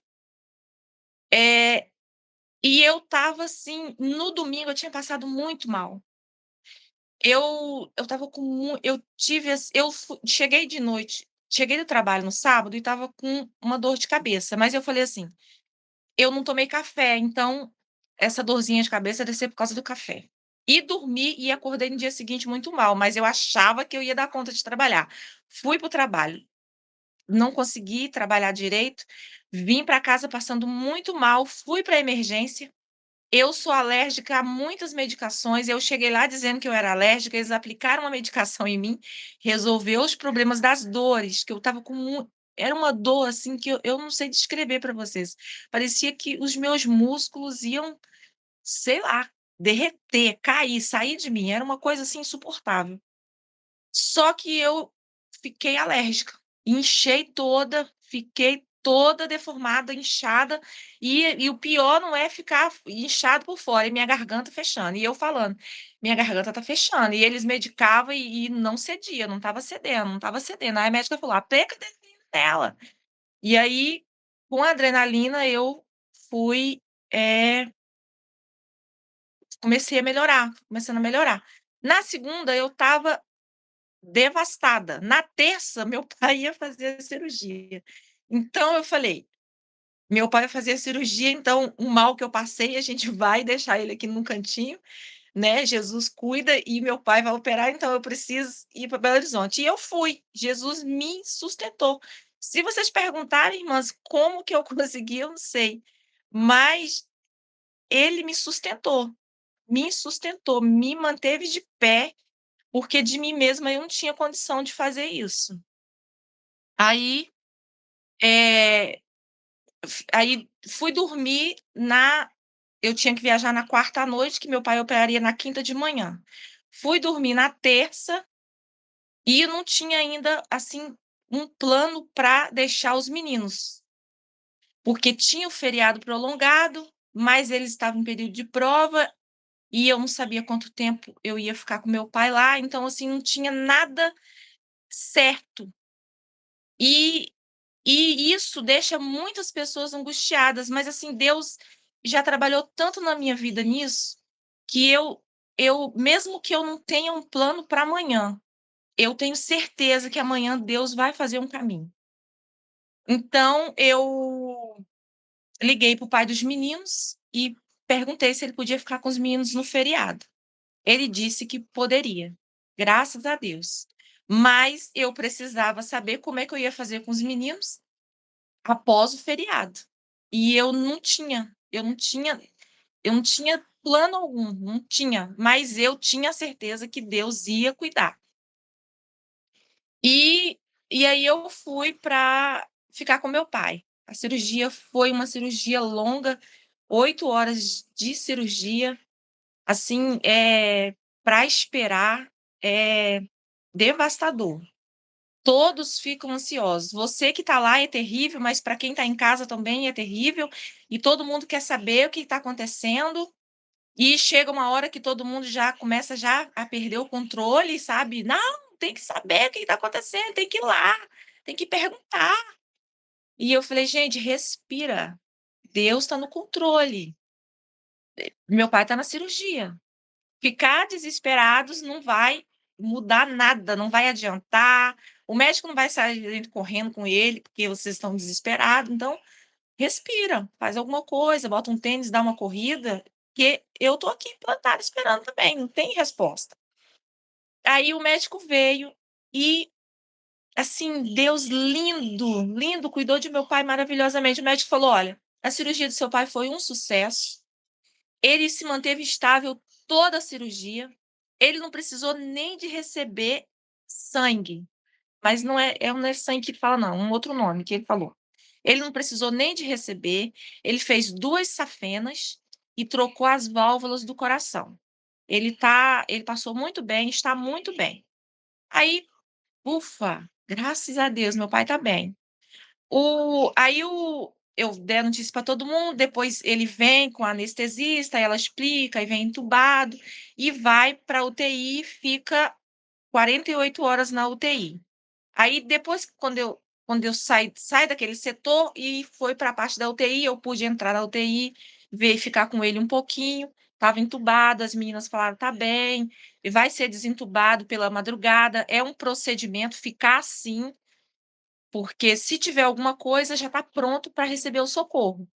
eh, e eu estava assim, no domingo eu tinha passado muito mal. Eu estava com eu tive eu cheguei de noite, cheguei do trabalho no sábado e estava com uma dor de cabeça, mas eu falei assim: "Eu não tomei café, então essa dorzinha de cabeça deve ser por causa do café". E dormi e acordei no dia seguinte muito mal, mas eu achava que eu ia dar conta de trabalhar. Fui para o trabalho, não consegui trabalhar direito, vim para casa passando muito mal, fui para a emergência. Eu sou alérgica a muitas medicações, eu cheguei lá dizendo que eu era alérgica, eles aplicaram uma medicação em mim, resolveu os problemas das dores, que eu estava com era uma dor, assim, que eu não sei descrever para vocês. Parecia que os meus músculos iam, sei lá, derreter, cair, sair de mim, era uma coisa, assim, insuportável. Só que eu fiquei alérgica, inchei toda, fiquei toda deformada, inchada, e o pior não é ficar inchado por fora, é minha garganta fechando, e eu falando: "Minha garganta tá fechando", e eles medicavam e não cedia, não estava cedendo, não estava cedendo. Aí a médica falou: "Aplica adrenalina nela". E aí, com a adrenalina eu fui, eh, comecei a melhorar, começando a melhorar. Na segunda eu estava devastada. Na terça, meu pai ia fazer a cirurgia. Então eu falei: "Meu pai vai fazer a cirurgia, então o mal que eu passei, a gente vai deixar ele aqui num cantinho, né, Jesus cuida e meu pai vai operar, então eu preciso ir para Belo Horizonte". E eu fui, Jesus me sustentou. Se vocês perguntarem, irmãs, como que eu consegui, eu não sei, mas ele me sustentou, me manteve de pé, porque de mim mesma eu não tinha condição de fazer isso. Aí, eh, aí fui dormir na eu tinha que viajar na quarta à noite, que meu pai operaria na quinta de manhã. Fui dormir na terça e não tinha ainda, assim, um plano para deixar os meninos, porque tinha o feriado prolongado, mas eles estavam em período de prova e eu não sabia quanto tempo eu ia ficar com meu pai lá, então, assim, não tinha nada certo. E isso deixa muitas pessoas angustiadas, mas, assim, Deus já trabalhou tanto na minha vida nisso, que eu mesmo que eu não tenha um plano para amanhã, eu tenho certeza que amanhã Deus vai fazer um caminho. Então eu liguei para o pai dos meninos e perguntei se ele podia ficar com os meninos no feriado. Ele disse que poderia, graças a Deus. Mas eu precisava saber como é que eu ia fazer com os meninos após o feriado. E eu não tinha plano algum, não tinha, mas eu tinha certeza que Deus ia cuidar. E aí eu fui para ficar com meu pai. A cirurgia foi uma cirurgia longa, 8 horas de cirurgia, assim, para esperar, é devastador. Todos ficam ansiosos. Você que está lá é terrível, mas para quem está em casa também é terrível, e todo mundo quer saber o que está acontecendo, e chega uma hora que todo mundo já começa já a perder o controle, sabe. "Não, tem que saber o que está acontecendo, tem que ir lá, tem que perguntar". E eu falei: "Gente, respira, Deus está no controle, meu pai está na cirurgia". Ficar desesperados não vai mudar nada, não vai adiantar, o médico não vai sair correndo com ele, porque vocês estão desesperados, então respira, faz alguma coisa, bota um tênis, dá uma corrida, que eu tô aqui plantada esperando também, não tem resposta. Aí o médico veio e, assim, Deus lindo, lindo, cuidou de meu pai maravilhosamente. O médico falou: "Olha, a cirurgia do seu pai foi um sucesso, ele se manteve estável toda a cirurgia, ele não precisou nem de receber sangue", mas não é sangue que ele fala não, um outro nome que ele falou. Ele não precisou nem de receber, ele fez 2 safenas e trocou as válvulas do coração. Ele passou muito bem, está muito bem. Aí, ufa, graças a Deus, meu pai está bem. O aí o eu der notícia para todo mundo, depois ele vem com a anestesista, ela explica, aí vem entubado e vai para UTI, fica 48 horas na UTI. Aí depois, quando eu sai daquele setor e foi para a parte da UTI, eu pude entrar na UTI, ver, ficar com ele um pouquinho. Estava entubado, as meninas falaram, tá bem, vai ser desentubado pela madrugada. É um procedimento ficar assim, porque se tiver alguma coisa, já está pronto para receber o socorro.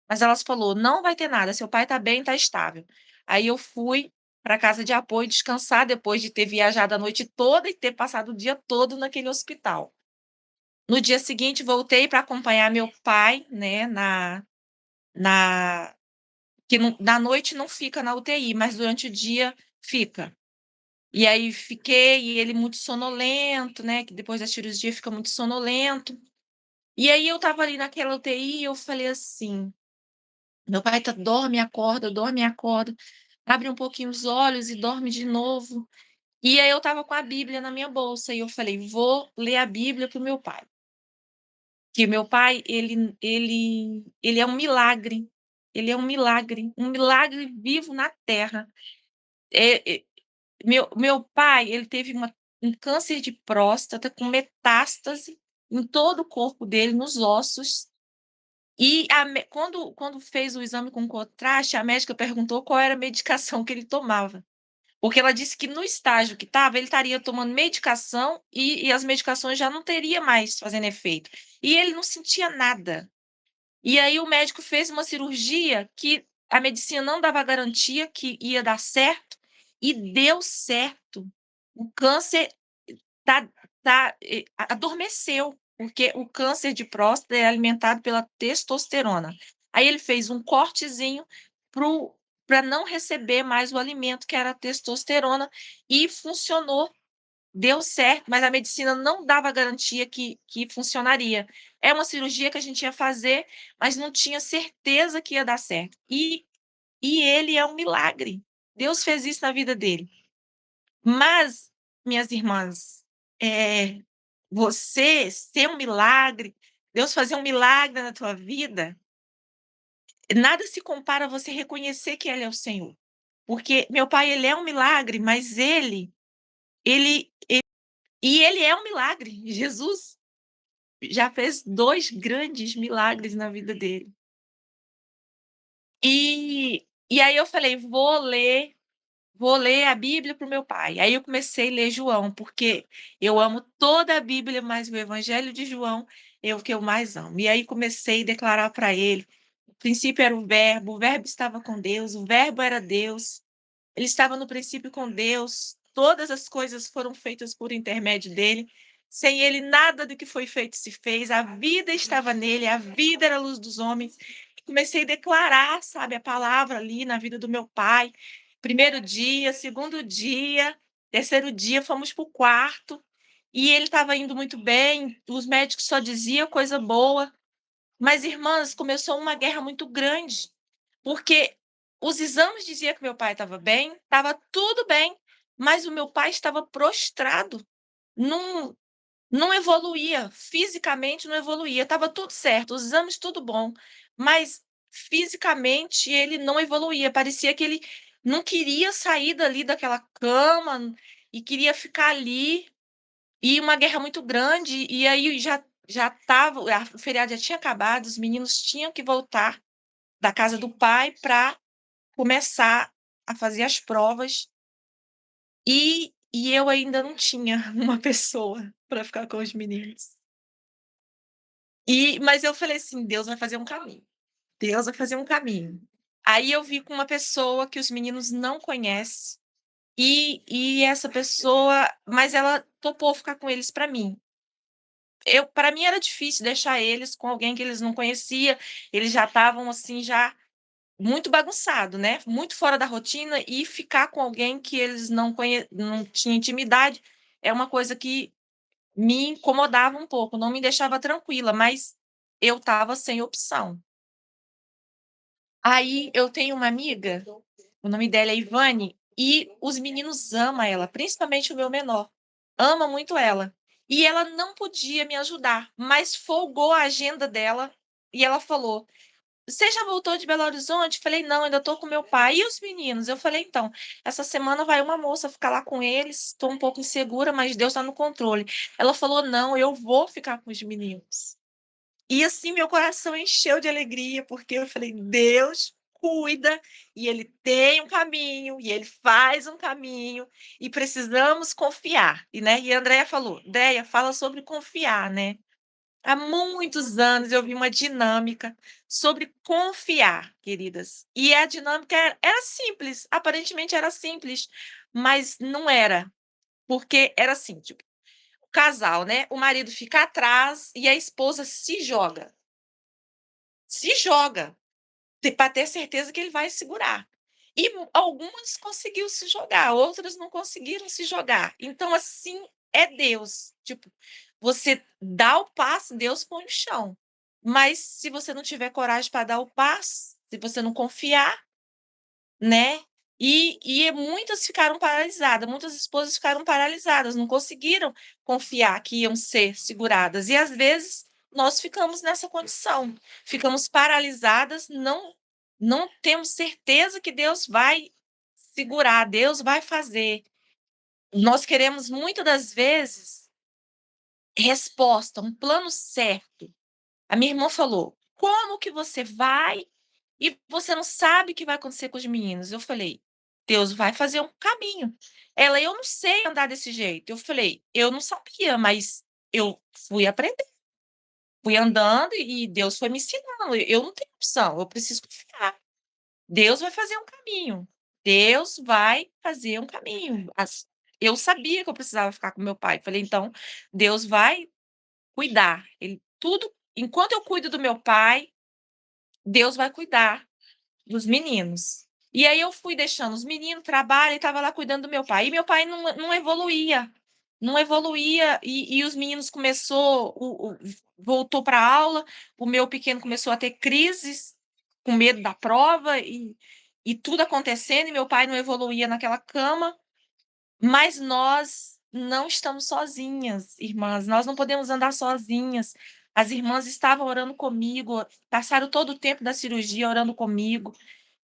Mas elas falou, não vai ter nada, seu pai está bem, está estável. Aí eu fui para a casa de apoio descansar depois de ter viajado a noite toda e ter passado o dia todo naquele hospital. No dia seguinte, voltei para acompanhar meu pai, né, na que na noite não fica na UTI, mas durante o dia fica. E aí fiquei, e ele muito sonolento, né, que depois da cirurgia fica muito sonolento. E aí eu estava ali naquela UTI e eu falei assim: meu pai dorme, acorda, abre um pouquinho os olhos e dorme de novo. E aí eu estava com a Bíblia na minha bolsa e eu falei: vou ler a Bíblia para o meu pai. Que meu pai, ele é um milagre vivo na terra. Meu pai, ele teve um câncer de próstata com metástase em todo o corpo dele, nos ossos. E quando fez o exame com contraste, a médica perguntou qual era a medicação que ele tomava. Porque ela disse que no estágio que estava, ele estaria tomando medicação e as medicações já não teria mais fazendo efeito. E ele não sentia nada. E aí o médico fez uma cirurgia que a medicina não dava garantia que ia dar certo e deu certo. O câncer tá, adormeceu, porque o câncer de próstata é alimentado pela testosterona. Aí ele fez um cortezinho para não receber mais o alimento, que era a testosterona, e funcionou, deu certo, mas a medicina não dava garantia que funcionaria. É uma cirurgia que a gente ia fazer, mas não tinha certeza que ia dar certo. E ele é um milagre. Deus fez isso na vida dele. Mas, minhas irmãs, você ser um milagre, Deus fazer um milagre na tua vida, nada se compara a você reconhecer que Ele é o Senhor. Porque meu pai, ele é um milagre, mas ele e ele é um milagre. Jesus já fez 2 grandes milagres na vida dele. E aí eu falei: Vou ler a Bíblia para o meu pai. Aí eu comecei a ler João, porque eu amo toda a Bíblia, mas o Evangelho de João é o que eu mais amo. E aí comecei a declarar para ele: no princípio era o Verbo estava com Deus, o Verbo era Deus, ele estava no princípio com Deus, todas as coisas foram feitas por intermédio dele. Sem ele, nada do que foi feito se fez. A vida estava nele, a vida era a luz dos homens. Comecei a declarar, sabe, a palavra ali na vida do meu pai. Primeiro dia, segundo dia, terceiro dia, fomos para o quarto. E ele estava indo muito bem, os médicos só diziam coisa boa. Mas, irmãs, começou uma guerra muito grande, porque os exames diziam que meu pai estava bem, estava tudo bem, mas o meu pai estava prostrado, não, não evoluía, fisicamente não evoluía, estava tudo certo, os exames tudo bom, mas fisicamente ele não evoluía, parecia que ele não queria sair dali daquela cama e queria ficar ali, e uma guerra muito grande, e aí já estava, o feriado já tinha acabado, os meninos tinham que voltar da casa do pai para começar a fazer as provas, e eu ainda não tinha uma pessoa para ficar com os meninos. Mas eu falei assim: Deus vai fazer um caminho, Deus vai fazer um caminho. Aí eu vi com uma pessoa que os meninos não conhecem, e essa pessoa, mas ela topou ficar com eles para mim. Para mim era difícil deixar eles com alguém que eles não conhecia, eles já estavam assim, já muito bagunçado, né, muito fora da rotina, e ficar com alguém que eles não tinham intimidade, é uma coisa que me incomodava um pouco, não me deixava tranquila, mas eu estava sem opção. Aí eu tenho uma amiga, o nome dela é Ivane, e os meninos amam ela, principalmente o meu menor, ama muito ela. E ela não podia me ajudar, mas folgou a agenda dela e ela falou: "Você já voltou de Belo Horizonte?" Falei: "Não, ainda estou com meu pai". "E os meninos?" Eu falei: "Então, essa semana vai uma moça ficar lá com eles, estou um pouco insegura, mas Deus está no controle". Ela falou: "Não, eu vou ficar com os meninos". E assim meu coração encheu de alegria, porque eu falei: "Deus cuida e ele tem um caminho, e ele faz um caminho, e precisamos confiar". E a Andréia falou: "Déia, fala sobre confiar, né". Há muitos anos eu vi uma dinâmica sobre confiar, queridas, e a dinâmica era simples, aparentemente era simples, mas não era, porque era assim, tipo, o casal, né, o marido fica atrás e a esposa se joga, para ter certeza que ele vai segurar. E algumas conseguiu se jogar, outras não conseguiram se jogar. Então, assim, é Deus. Tipo, você dá o passo, Deus põe o chão. Mas se você não tiver coragem para dar o passo, se você não confiar, né? E muitas ficaram paralisadas, muitas esposas ficaram paralisadas, não conseguiram confiar que iam ser seguradas. E às vezes nós ficamos nessa condição, ficamos paralisadas, não temos certeza que Deus vai segurar, Deus vai fazer. Nós queremos muitas das vezes resposta, um plano certo. A minha irmã falou: "Como que você vai e você não sabe o que vai acontecer com os meninos?" Eu falei: "Deus vai fazer um caminho". Ela: "Eu não sei andar desse jeito". Eu falei: "Eu não sabia, mas eu fui aprender, fui andando e Deus foi me ensinando. Eu não tenho opção, eu preciso confiar. Deus vai fazer um caminho. Deus vai fazer um caminho". Eu sabia que eu precisava ficar com meu pai. Falei: "Então, Deus vai cuidar. Ele tudo enquanto eu cuido do meu pai, Deus vai cuidar dos meninos". E aí eu fui deixando os meninos, trabalho, e estava lá cuidando do meu pai. E meu pai não evoluía, não evoluía, e os meninos começou voltou pra aula, o meu pequeno começou a ter crises, com medo da prova, e tudo acontecendo, e meu pai não evoluía naquela cama. Mas nós não estamos sozinhas, irmãs, nós não podemos andar sozinhas. As irmãs estavam orando comigo, passaram todo o tempo da cirurgia orando comigo.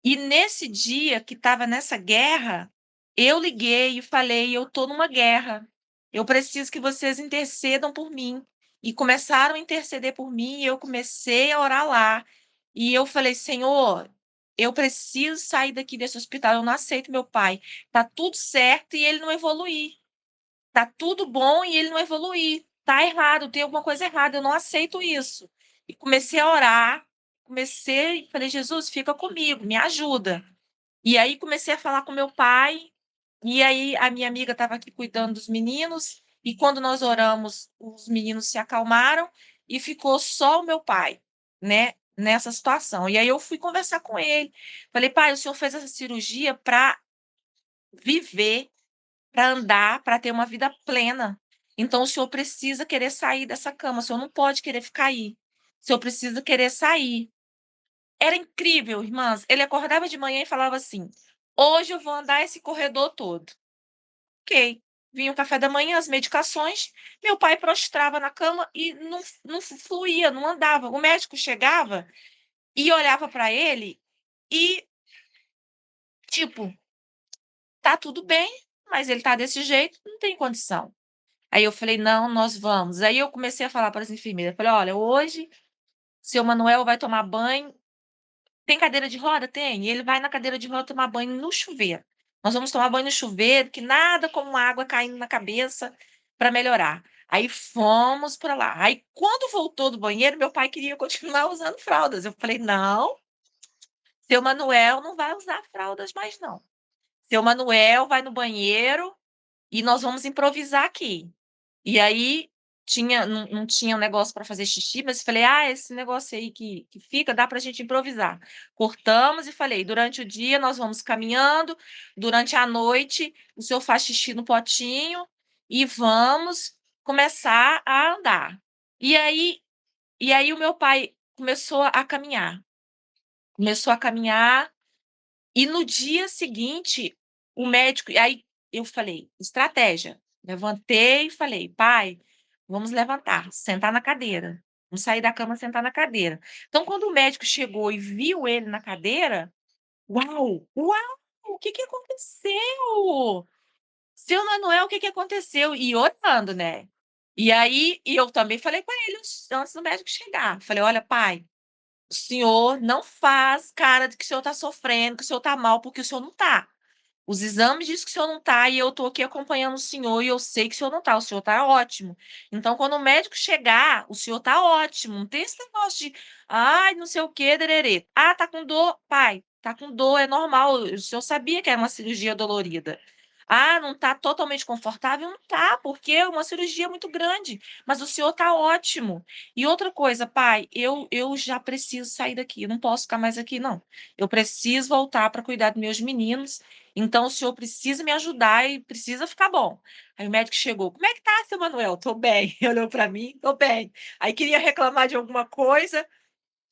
E nesse dia que estava nessa guerra, eu liguei e falei: "Eu estou numa guerra, eu preciso que vocês intercedam por mim". E começaram a interceder por mim, e eu comecei a orar lá. E eu falei: "Senhor, eu preciso sair daqui desse hospital, eu não aceito meu pai. Tá tudo certo e ele não evoluir. Tá tudo bom e ele não evoluir. Tá errado, tem alguma coisa errada, eu não aceito isso". E comecei a orar, falei: "Jesus, fica comigo, me ajuda". E aí comecei a falar com meu pai, e aí a minha amiga estava aqui cuidando dos meninos, e quando nós oramos, os meninos se acalmaram e ficou só o meu pai, né, nessa situação. E aí eu fui conversar com ele. Falei: "Pai, o senhor fez essa cirurgia para viver, para andar, para ter uma vida plena. Então o senhor precisa querer sair dessa cama, o senhor não pode querer ficar aí. O senhor precisa querer sair". Era incrível, irmãs. Ele acordava de manhã e falava assim: "Hoje eu vou andar esse corredor todo". Ok. Vinha o café da manhã, as medicações, meu pai prostrava na cama e não fluía, não andava. O médico chegava e olhava para ele e, tipo, tá tudo bem, mas ele tá desse jeito, não tem condição. Aí eu falei: "Não, nós vamos". Aí eu comecei a falar para as enfermeiras, falei: "Olha, hoje seu Manuel vai tomar banho". Tem cadeira de roda? Tem. E ele vai na cadeira de roda tomar banho no chuveiro. Nós vamos tomar banho no chuveiro, que nada como água caindo na cabeça para melhorar. Aí fomos para lá. Aí quando voltou do banheiro, meu pai queria continuar usando fraldas. Eu falei: "Não, seu Manuel não vai usar fraldas mais não. Seu Manuel vai no banheiro e nós vamos improvisar aqui". E aí não tinha um negócio para fazer xixi, mas falei: "Ah, esse negócio aí que fica, dá para a gente improvisar". Cortamos e falei: "Durante o dia nós vamos caminhando, durante a noite o senhor faz xixi no potinho e vamos começar a andar". E aí o meu pai começou a caminhar, e no dia seguinte o médico, e aí eu falei: "Estratégia". Levantei e falei: "Pai, vamos levantar, sentar na cadeira". Não sair da cama, sentar na cadeira. Então, quando o médico chegou e viu ele na cadeira, uau, uau, o que que aconteceu? Seu Manuel, o que que aconteceu? E orando, né? E aí, eu também falei com ele antes do médico chegar. Falei, olha, pai, o senhor não faz cara de que o senhor está sofrendo, que o senhor está mal, porque o senhor não está. Os exames dizem que o senhor não está e eu estou aqui acompanhando o senhor e eu sei que o senhor não está. O senhor está ótimo. Então, quando o médico chegar, o senhor está ótimo. Não tem esse negócio de, ai, não sei o quê, dererê. Ah, tá com dor. Pai, tá com dor, é normal. O senhor sabia que era uma cirurgia dolorida. Ah, não está totalmente confortável? Não está, porque é uma cirurgia muito grande. Mas o senhor está ótimo. E outra coisa, pai, eu já preciso sair daqui. Eu não posso ficar mais aqui, não. Eu preciso voltar para cuidar dos meus meninos. Então, o senhor precisa me ajudar e precisa ficar bom. Aí o médico chegou: como é que tá, seu Manuel? Tô bem. Olhou para mim: tô bem. Aí queria reclamar de alguma coisa,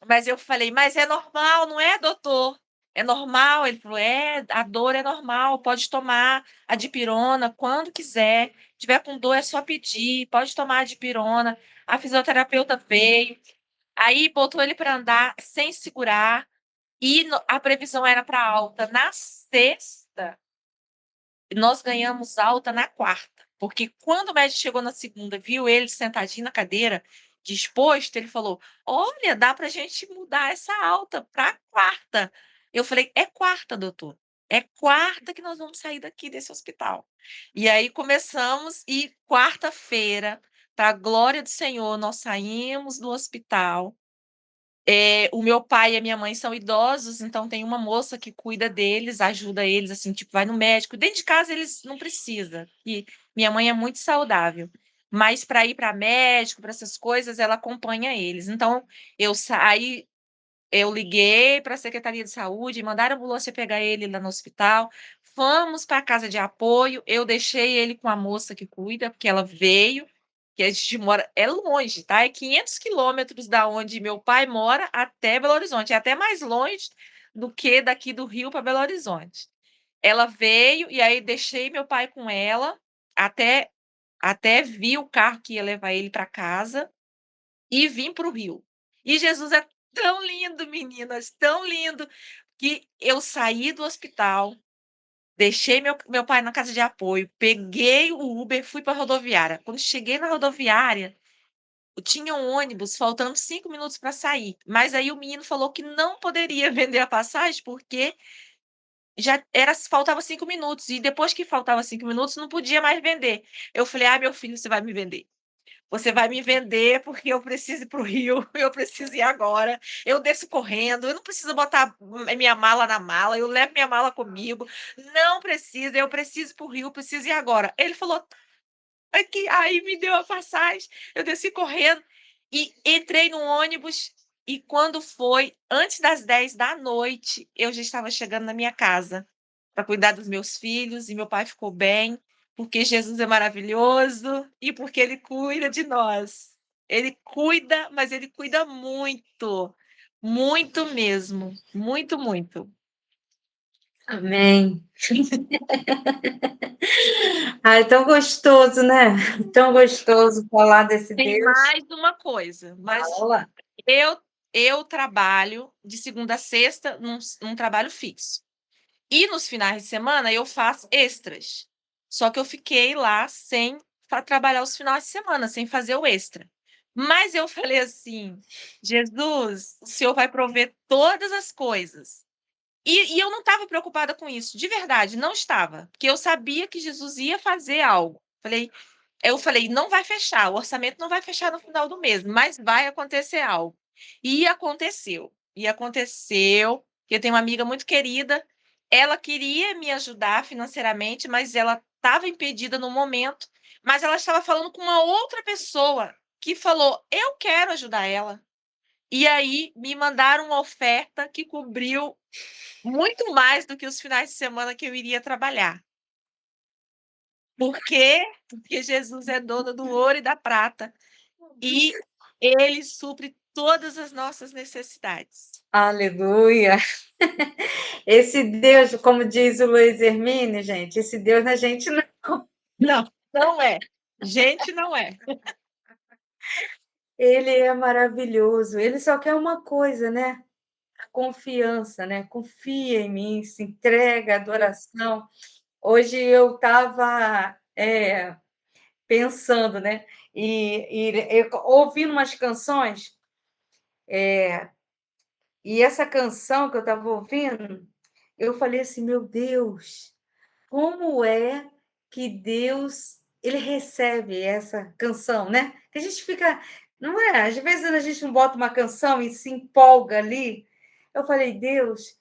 mas eu falei: mas é normal, não é, doutor? É normal? Ele falou: é, a dor é normal, pode tomar a dipirona quando quiser. Se tiver com dor, é só pedir, pode tomar a dipirona. A fisioterapeuta veio, aí botou ele para andar sem segurar, e a previsão era para alta na sexta. Nós ganhamos alta na quarta, porque quando o médico chegou na segunda, viu ele sentadinho na cadeira, disposto, ele falou: olha, dá para a gente mudar essa alta para quarta. Eu falei: é quarta, doutor. É quarta que nós vamos sair daqui desse hospital. E aí começamos, e quarta-feira, para a glória do Senhor, nós saímos do hospital. O meu pai e a minha mãe são idosos, então tem uma moça que cuida deles, ajuda eles, assim, tipo, vai no médico. Dentro de casa eles não precisam. E minha mãe é muito saudável. Mas para ir para médico, para essas coisas, ela acompanha eles. Então, eu saí, eu liguei para a Secretaria de Saúde, mandaram a ambulância pegar ele lá no hospital. Fomos para a casa de apoio. Eu deixei ele com a moça que cuida, porque ela veio, que a gente mora, é longe, tá? É 500 quilômetros da onde meu pai mora até Belo Horizonte. É até mais longe do que daqui do Rio para Belo Horizonte. Ela veio e aí deixei meu pai com ela até vi o carro que ia levar ele para casa e vim para o Rio. E Jesus é tão lindo, meninas, tão lindo, que eu saí do hospital, deixei meu pai na casa de apoio, peguei o Uber, fui para a rodoviária. Quando cheguei na rodoviária, tinha um ônibus faltando 5 minutos para sair, mas aí o menino falou que não poderia vender a passagem, porque faltava 5 minutos, e depois que faltava 5 minutos, não podia mais vender. Eu falei: ah, meu filho, você vai me vender. Você vai me vender, porque eu preciso ir para o Rio, eu preciso ir agora. Eu desço correndo, eu não preciso botar minha mala na mala, eu levo minha mala comigo. Não precisa, eu preciso ir para o Rio, preciso ir agora. Ele falou: "Tá aqui", aí me deu a passagem, eu desci correndo e entrei no ônibus. E quando foi antes das 10 da noite, eu já estava chegando na minha casa para cuidar dos meus filhos, e meu pai ficou bem, porque Jesus é maravilhoso e porque ele cuida de nós. Ele cuida, mas ele cuida muito, muito mesmo, muito, muito. Amém. Ai, tão gostoso, né? Tão gostoso falar desse Tem Deus. mais uma coisa, mas Fala. eu trabalho de segunda a sexta num trabalho fixo. E nos finais de semana eu faço extras. Só que eu fiquei lá sem trabalhar os finais de semana, sem fazer o extra. Mas eu falei assim: Jesus, o Senhor vai prover todas as coisas. E eu não estava preocupada com isso, de verdade, não estava, porque eu sabia que Jesus ia fazer algo. Eu falei: não vai fechar, o orçamento não vai fechar no final do mês, mas vai acontecer algo. E aconteceu. E aconteceu, que eu tenho uma amiga muito querida, ela queria me ajudar financeiramente, mas ela estava impedida no momento, mas ela estava falando com uma outra pessoa que falou: eu quero ajudar ela. E aí me mandaram uma oferta que cobriu muito mais do que os finais de semana que eu iria trabalhar. Por quê? Porque Jesus é dono do ouro e da prata, e ele supre todas as nossas necessidades. Aleluia. Esse Deus, como diz o Luiz Hermínio, gente, esse Deus na gente não. Não, não é. Gente, não é. Ele é maravilhoso, ele só quer uma coisa, né, a confiança, né, confia em mim, se entrega à adoração. Hoje eu estava, pensando, né, ouvindo umas canções, e essa canção que eu estava ouvindo, eu falei assim: "Meu Deus, como é que Deus, ele recebe essa canção, né?" Que a gente fica, não é? Às vezes a gente não bota uma canção e se empolga ali. Eu falei: "Deus, o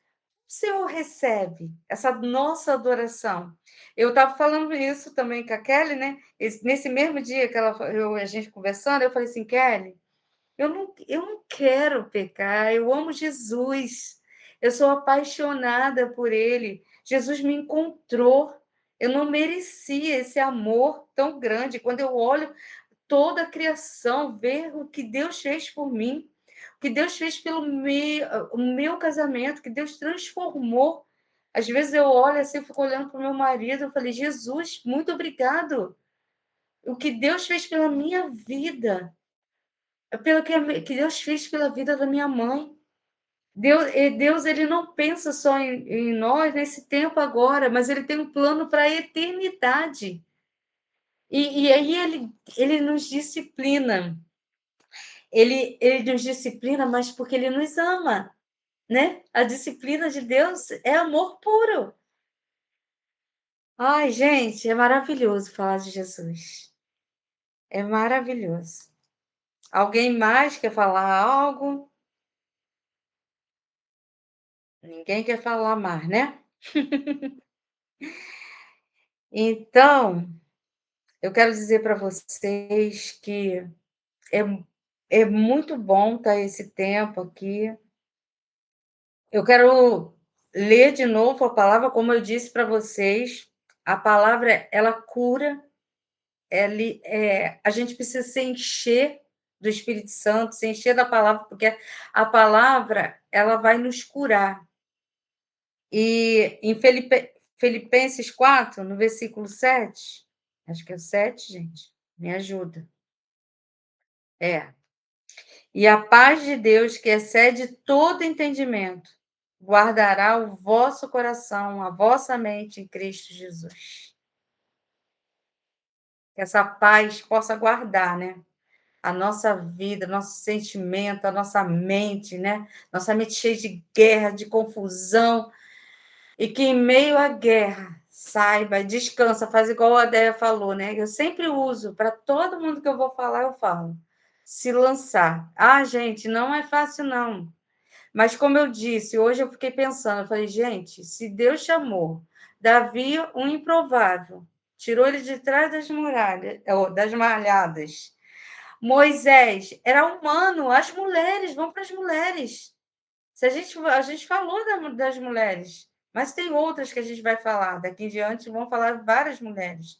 Senhor recebe essa nossa adoração." Eu estava falando isso também com a Kelly, né, nesse mesmo dia que a gente conversando, eu falei assim: "Kelly, eu não quero pecar, eu amo Jesus, eu sou apaixonada por ele, Jesus me encontrou, eu não merecia esse amor tão grande. Quando eu olho toda a criação, ver o que Deus fez por mim, o que Deus fez pelo o meu casamento, que Deus transformou. Às vezes eu olho assim, eu fico olhando para o meu marido, eu falei: Jesus, muito obrigado, o que Deus fez pela minha vida, pelo que Deus fez pela vida da minha mãe. Deus, ele não pensa só em nós nesse tempo agora, mas ele tem um plano para a eternidade. E aí ele nos disciplina. Ele nos disciplina, mas porque ele nos ama, né? A disciplina de Deus é amor puro. Ai, gente, é maravilhoso falar de Jesus. É maravilhoso. Alguém mais quer falar algo? Ninguém quer falar mais, né? Então, eu quero dizer para vocês que é é muito bom estar esse tempo aqui. Eu quero ler de novo a palavra, como eu disse para vocês, a palavra ela cura, a gente precisa se encher do Espírito Santo, se encher da palavra, porque a palavra ela vai nos curar. E em Filipenses 4, no versículo 7, acho que é o 7, gente, me ajuda. É. E a paz de Deus, que excede todo entendimento, guardará o vosso coração, a vossa mente em Cristo Jesus. Que essa paz possa guardar, né, a nossa vida, nosso sentimento, a nossa mente, né, nossa mente cheia de guerra, de confusão, e que em meio à guerra saiba, descansa, faz igual a Déia falou, né, eu sempre uso, para todo mundo que eu vou falar, eu falo, se lançar. Ah, gente, não é fácil não. Mas como eu disse, hoje eu fiquei pensando, eu falei, gente, se Deus chamou Davi, um improvável, tirou ele de trás das muralhas, das malhadas. Moisés era humano, as mulheres, vão para as mulheres. Se a gente falou das mulheres, mas tem outras que a gente vai falar, daqui em diante vão falar várias mulheres.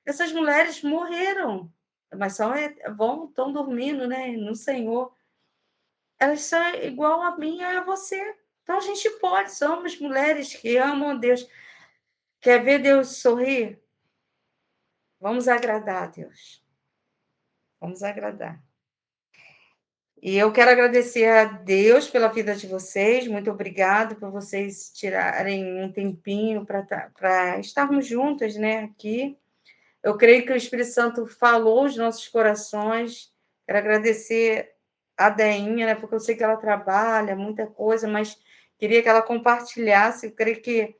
Essas mulheres morreram, mas estão dormindo, né, no Senhor. Elas são igual a mim e a você. Então a gente pode, somos mulheres que amam a Deus. Quer ver Deus sorrir? Vamos agradar a Deus. Vamos agradar. E eu quero agradecer a Deus pela vida de vocês. Muito obrigado por vocês tirarem um tempinho para estarmos juntas, né, aqui. Eu creio que o Espírito Santo falou os nossos corações. Quero agradecer a Deinha, né, porque eu sei que ela trabalha muita coisa, mas queria que ela compartilhasse. Eu creio que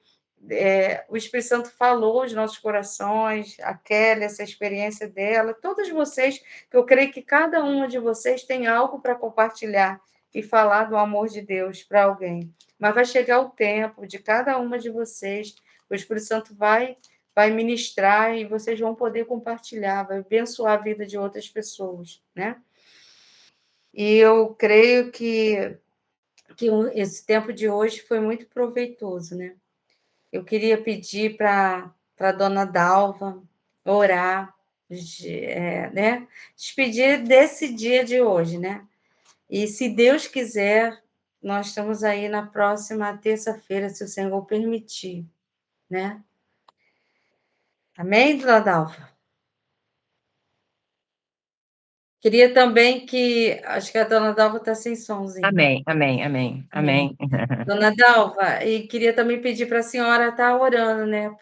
o Espírito Santo falou os nossos corações, a Kelly, essa experiência dela, todos vocês, que eu creio que cada uma de vocês tem algo para compartilhar e falar do amor de Deus para alguém. Mas vai chegar o tempo de cada uma de vocês, o Espírito Santo vai ministrar e vocês vão poder compartilhar, vai abençoar a vida de outras pessoas, né? E eu creio que esse tempo de hoje foi muito proveitoso, né? Eu queria pedir para a dona Dalva orar, né? Despedir desse dia de hoje, né? E se Deus quiser, nós estamos aí na próxima terça-feira, se o Senhor permitir, né? Amém, dona Dalva? Queria também que acho que a dona Dalva está sem somzinho. Amém, amém, amém, Amém. amém. Dona Dalva, e queria também pedir para a senhora estar orando, né,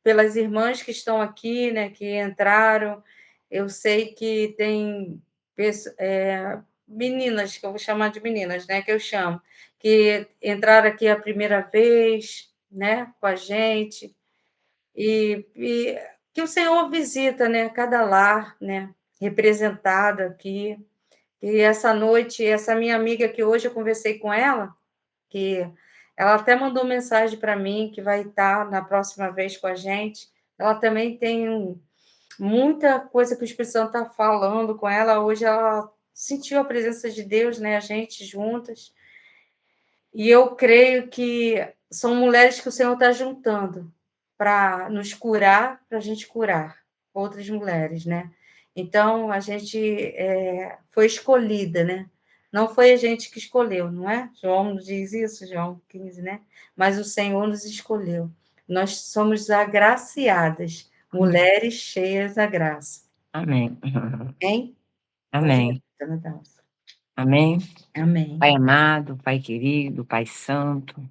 pelas irmãs que estão aqui, né, que entraram. Eu sei que tem meninas, que eu vou chamar de meninas, né, que eu chamo, que entraram aqui a primeira vez, né, com a gente, e que o Senhor visita, né, cada lar, né, representado aqui. E essa noite, essa minha amiga que hoje eu conversei com ela, que ela até mandou mensagem para mim que vai estar na próxima vez com a gente. Ela também tem muita coisa que o Espírito Santo está falando com ela. Hoje ela sentiu a presença de Deus, né? A gente juntas. E eu creio que são mulheres que o Senhor está juntando para nos curar, para a gente curar outras mulheres, né? Então, a gente foi escolhida, né? Não foi a gente que escolheu, não é? João nos diz isso, João 15, né? Mas o Senhor nos escolheu. Nós somos agraciadas, mulheres cheias da graça. Amém. Hein? Pode ir, Amém. dona Dalva. Amém. Amém. Pai amado, Pai querido, Pai santo,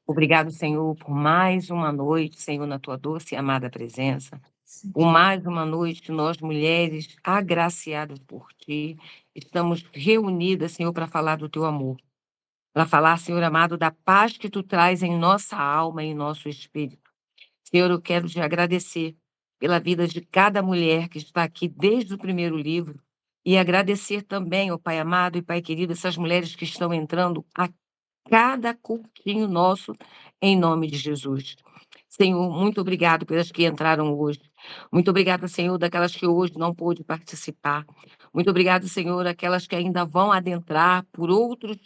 obrigado, Senhor, por mais uma noite, Senhor, na tua doce e amada presença. Sim. Por mais uma noite, nós mulheres agraciadas por ti, estamos reunidas, Senhor, para falar do teu amor. Para falar, Senhor amado, da paz que tu traz em nossa alma e em nosso espírito. Senhor, eu quero te agradecer pela vida de cada mulher que está aqui desde o primeiro livro e agradecer também, ó Pai amado e Pai querido, essas mulheres que estão entrando a cada cultinho nosso, em nome de Jesus. Senhor, muito obrigado pelas que entraram hoje. Muito obrigada, Senhor, daquelas que hoje não pôde participar. Muito obrigado, Senhor, aquelas que ainda vão adentrar por outros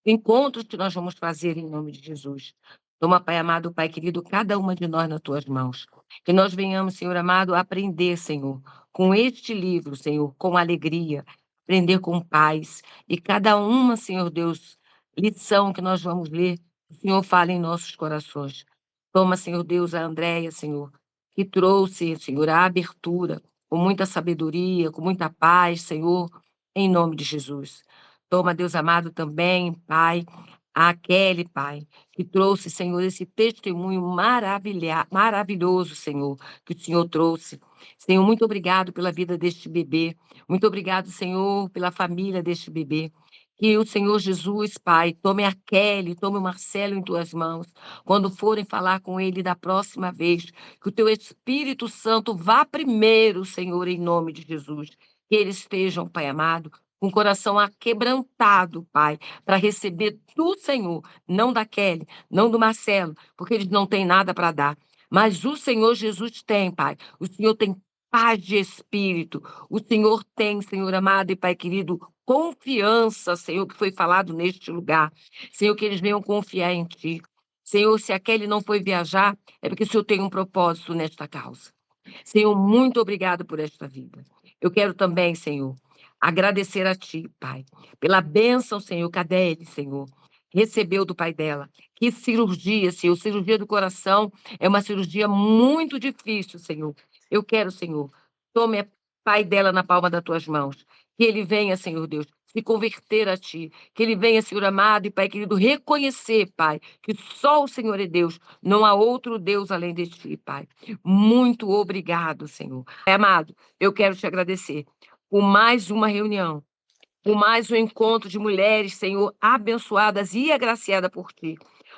encontros que nós vamos fazer em nome de Jesus. Toma, Pai amado, Pai querido, cada uma de nós nas tuas mãos. Que nós venhamos, Senhor amado, aprender, Senhor, com este livro, Senhor, com alegria, aprender com paz. E cada uma, Senhor Deus, lição que nós vamos ler, o Senhor fala em nossos corações. Toma, Senhor Deus, a Andréia, Senhor, que trouxe, Senhor, a abertura, com muita sabedoria, com muita paz, Senhor, em nome de Jesus. Toma, Deus amado, também, Pai, a Kelly, Pai, que trouxe, Senhor, esse testemunho maravilhoso, Senhor, que o Senhor trouxe. Senhor, muito obrigado pela vida deste bebê. Muito obrigado, Senhor, pela família deste bebê. Que o Senhor Jesus, Pai, tome a Kelly, tome o Marcelo em tuas mãos. Quando forem falar com ele da próxima vez, que o teu Espírito Santo vá primeiro, Senhor, em nome de Jesus. Que eles estejam, Pai amado, com o coração aquebrantado, Pai, para receber do Senhor, não da Kelly, não do Marcelo, porque eles não têm nada para dar. Mas o Senhor Jesus tem, Pai. O Senhor tem paz de espírito. O Senhor tem, Senhor amado e Pai querido, confiança, Senhor, que foi falado neste lugar. Senhor, que eles venham confiar em Ti. Senhor, se a Kelly não foi viajar, é porque o Senhor tem um propósito nesta causa. Senhor, muito obrigado por esta vida. Eu quero também, Senhor, agradecer a Ti, Pai, pela bênção, Senhor, cadê ele, Senhor? Recebeu do pai dela. Que cirurgia, Senhor, cirurgia do coração é uma cirurgia muito difícil, Senhor. Eu quero, Senhor, tome o pai dela na palma das Tuas mãos. Que ele venha, Senhor Deus, se converter a Ti. Que ele venha, Senhor amado e Pai querido, reconhecer, Pai, que só o Senhor é Deus. Não há outro Deus além de Ti, Pai. Muito obrigado, Senhor. Pai amado, eu quero te agradecer por mais uma reunião, por mais um encontro de mulheres, Senhor, abençoadas e agraciadas por Ti.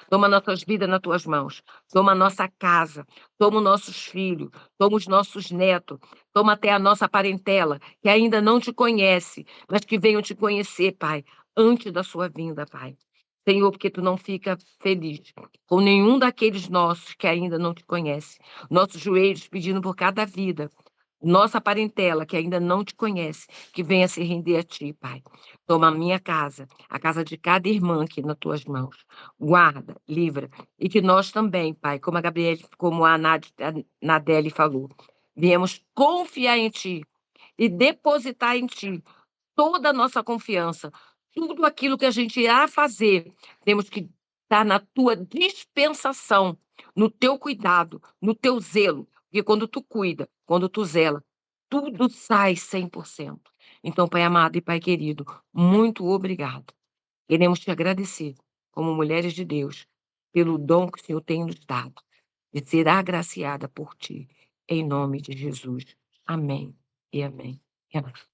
Toma nossas vidas nas Tuas mãos. Toma a nossa casa. Toma os nossos filhos. Toma os nossos netos. Toma até a nossa parentela, que ainda não Te conhece, mas que venham Te conhecer, Pai, antes da sua vinda, Pai. Senhor, porque Tu não fica feliz com nenhum daqueles nossos que ainda não Te conhece. Nossos joelhos pedindo por cada vida. Nossa parentela, que ainda não Te conhece, que venha se render a Ti, Pai. Toma a minha casa, a casa de cada irmã aqui nas Tuas mãos. Guarda, livra. E que nós também, Pai, como a Gabriele, como a Nadele falou, viemos confiar em Ti e depositar em Ti toda a nossa confiança. Tudo aquilo que a gente irá fazer, temos que estar na Tua dispensação, no Teu cuidado, no Teu zelo. Porque quando Tu cuida, quando Tu zela, tudo sai 100%. Então, Pai amado e Pai querido, muito obrigado. Queremos te agradecer, como mulheres de Deus, pelo dom que o Senhor tem nos dado, de ser agraciada por ti, em nome de Jesus. Amém e amém. E amém.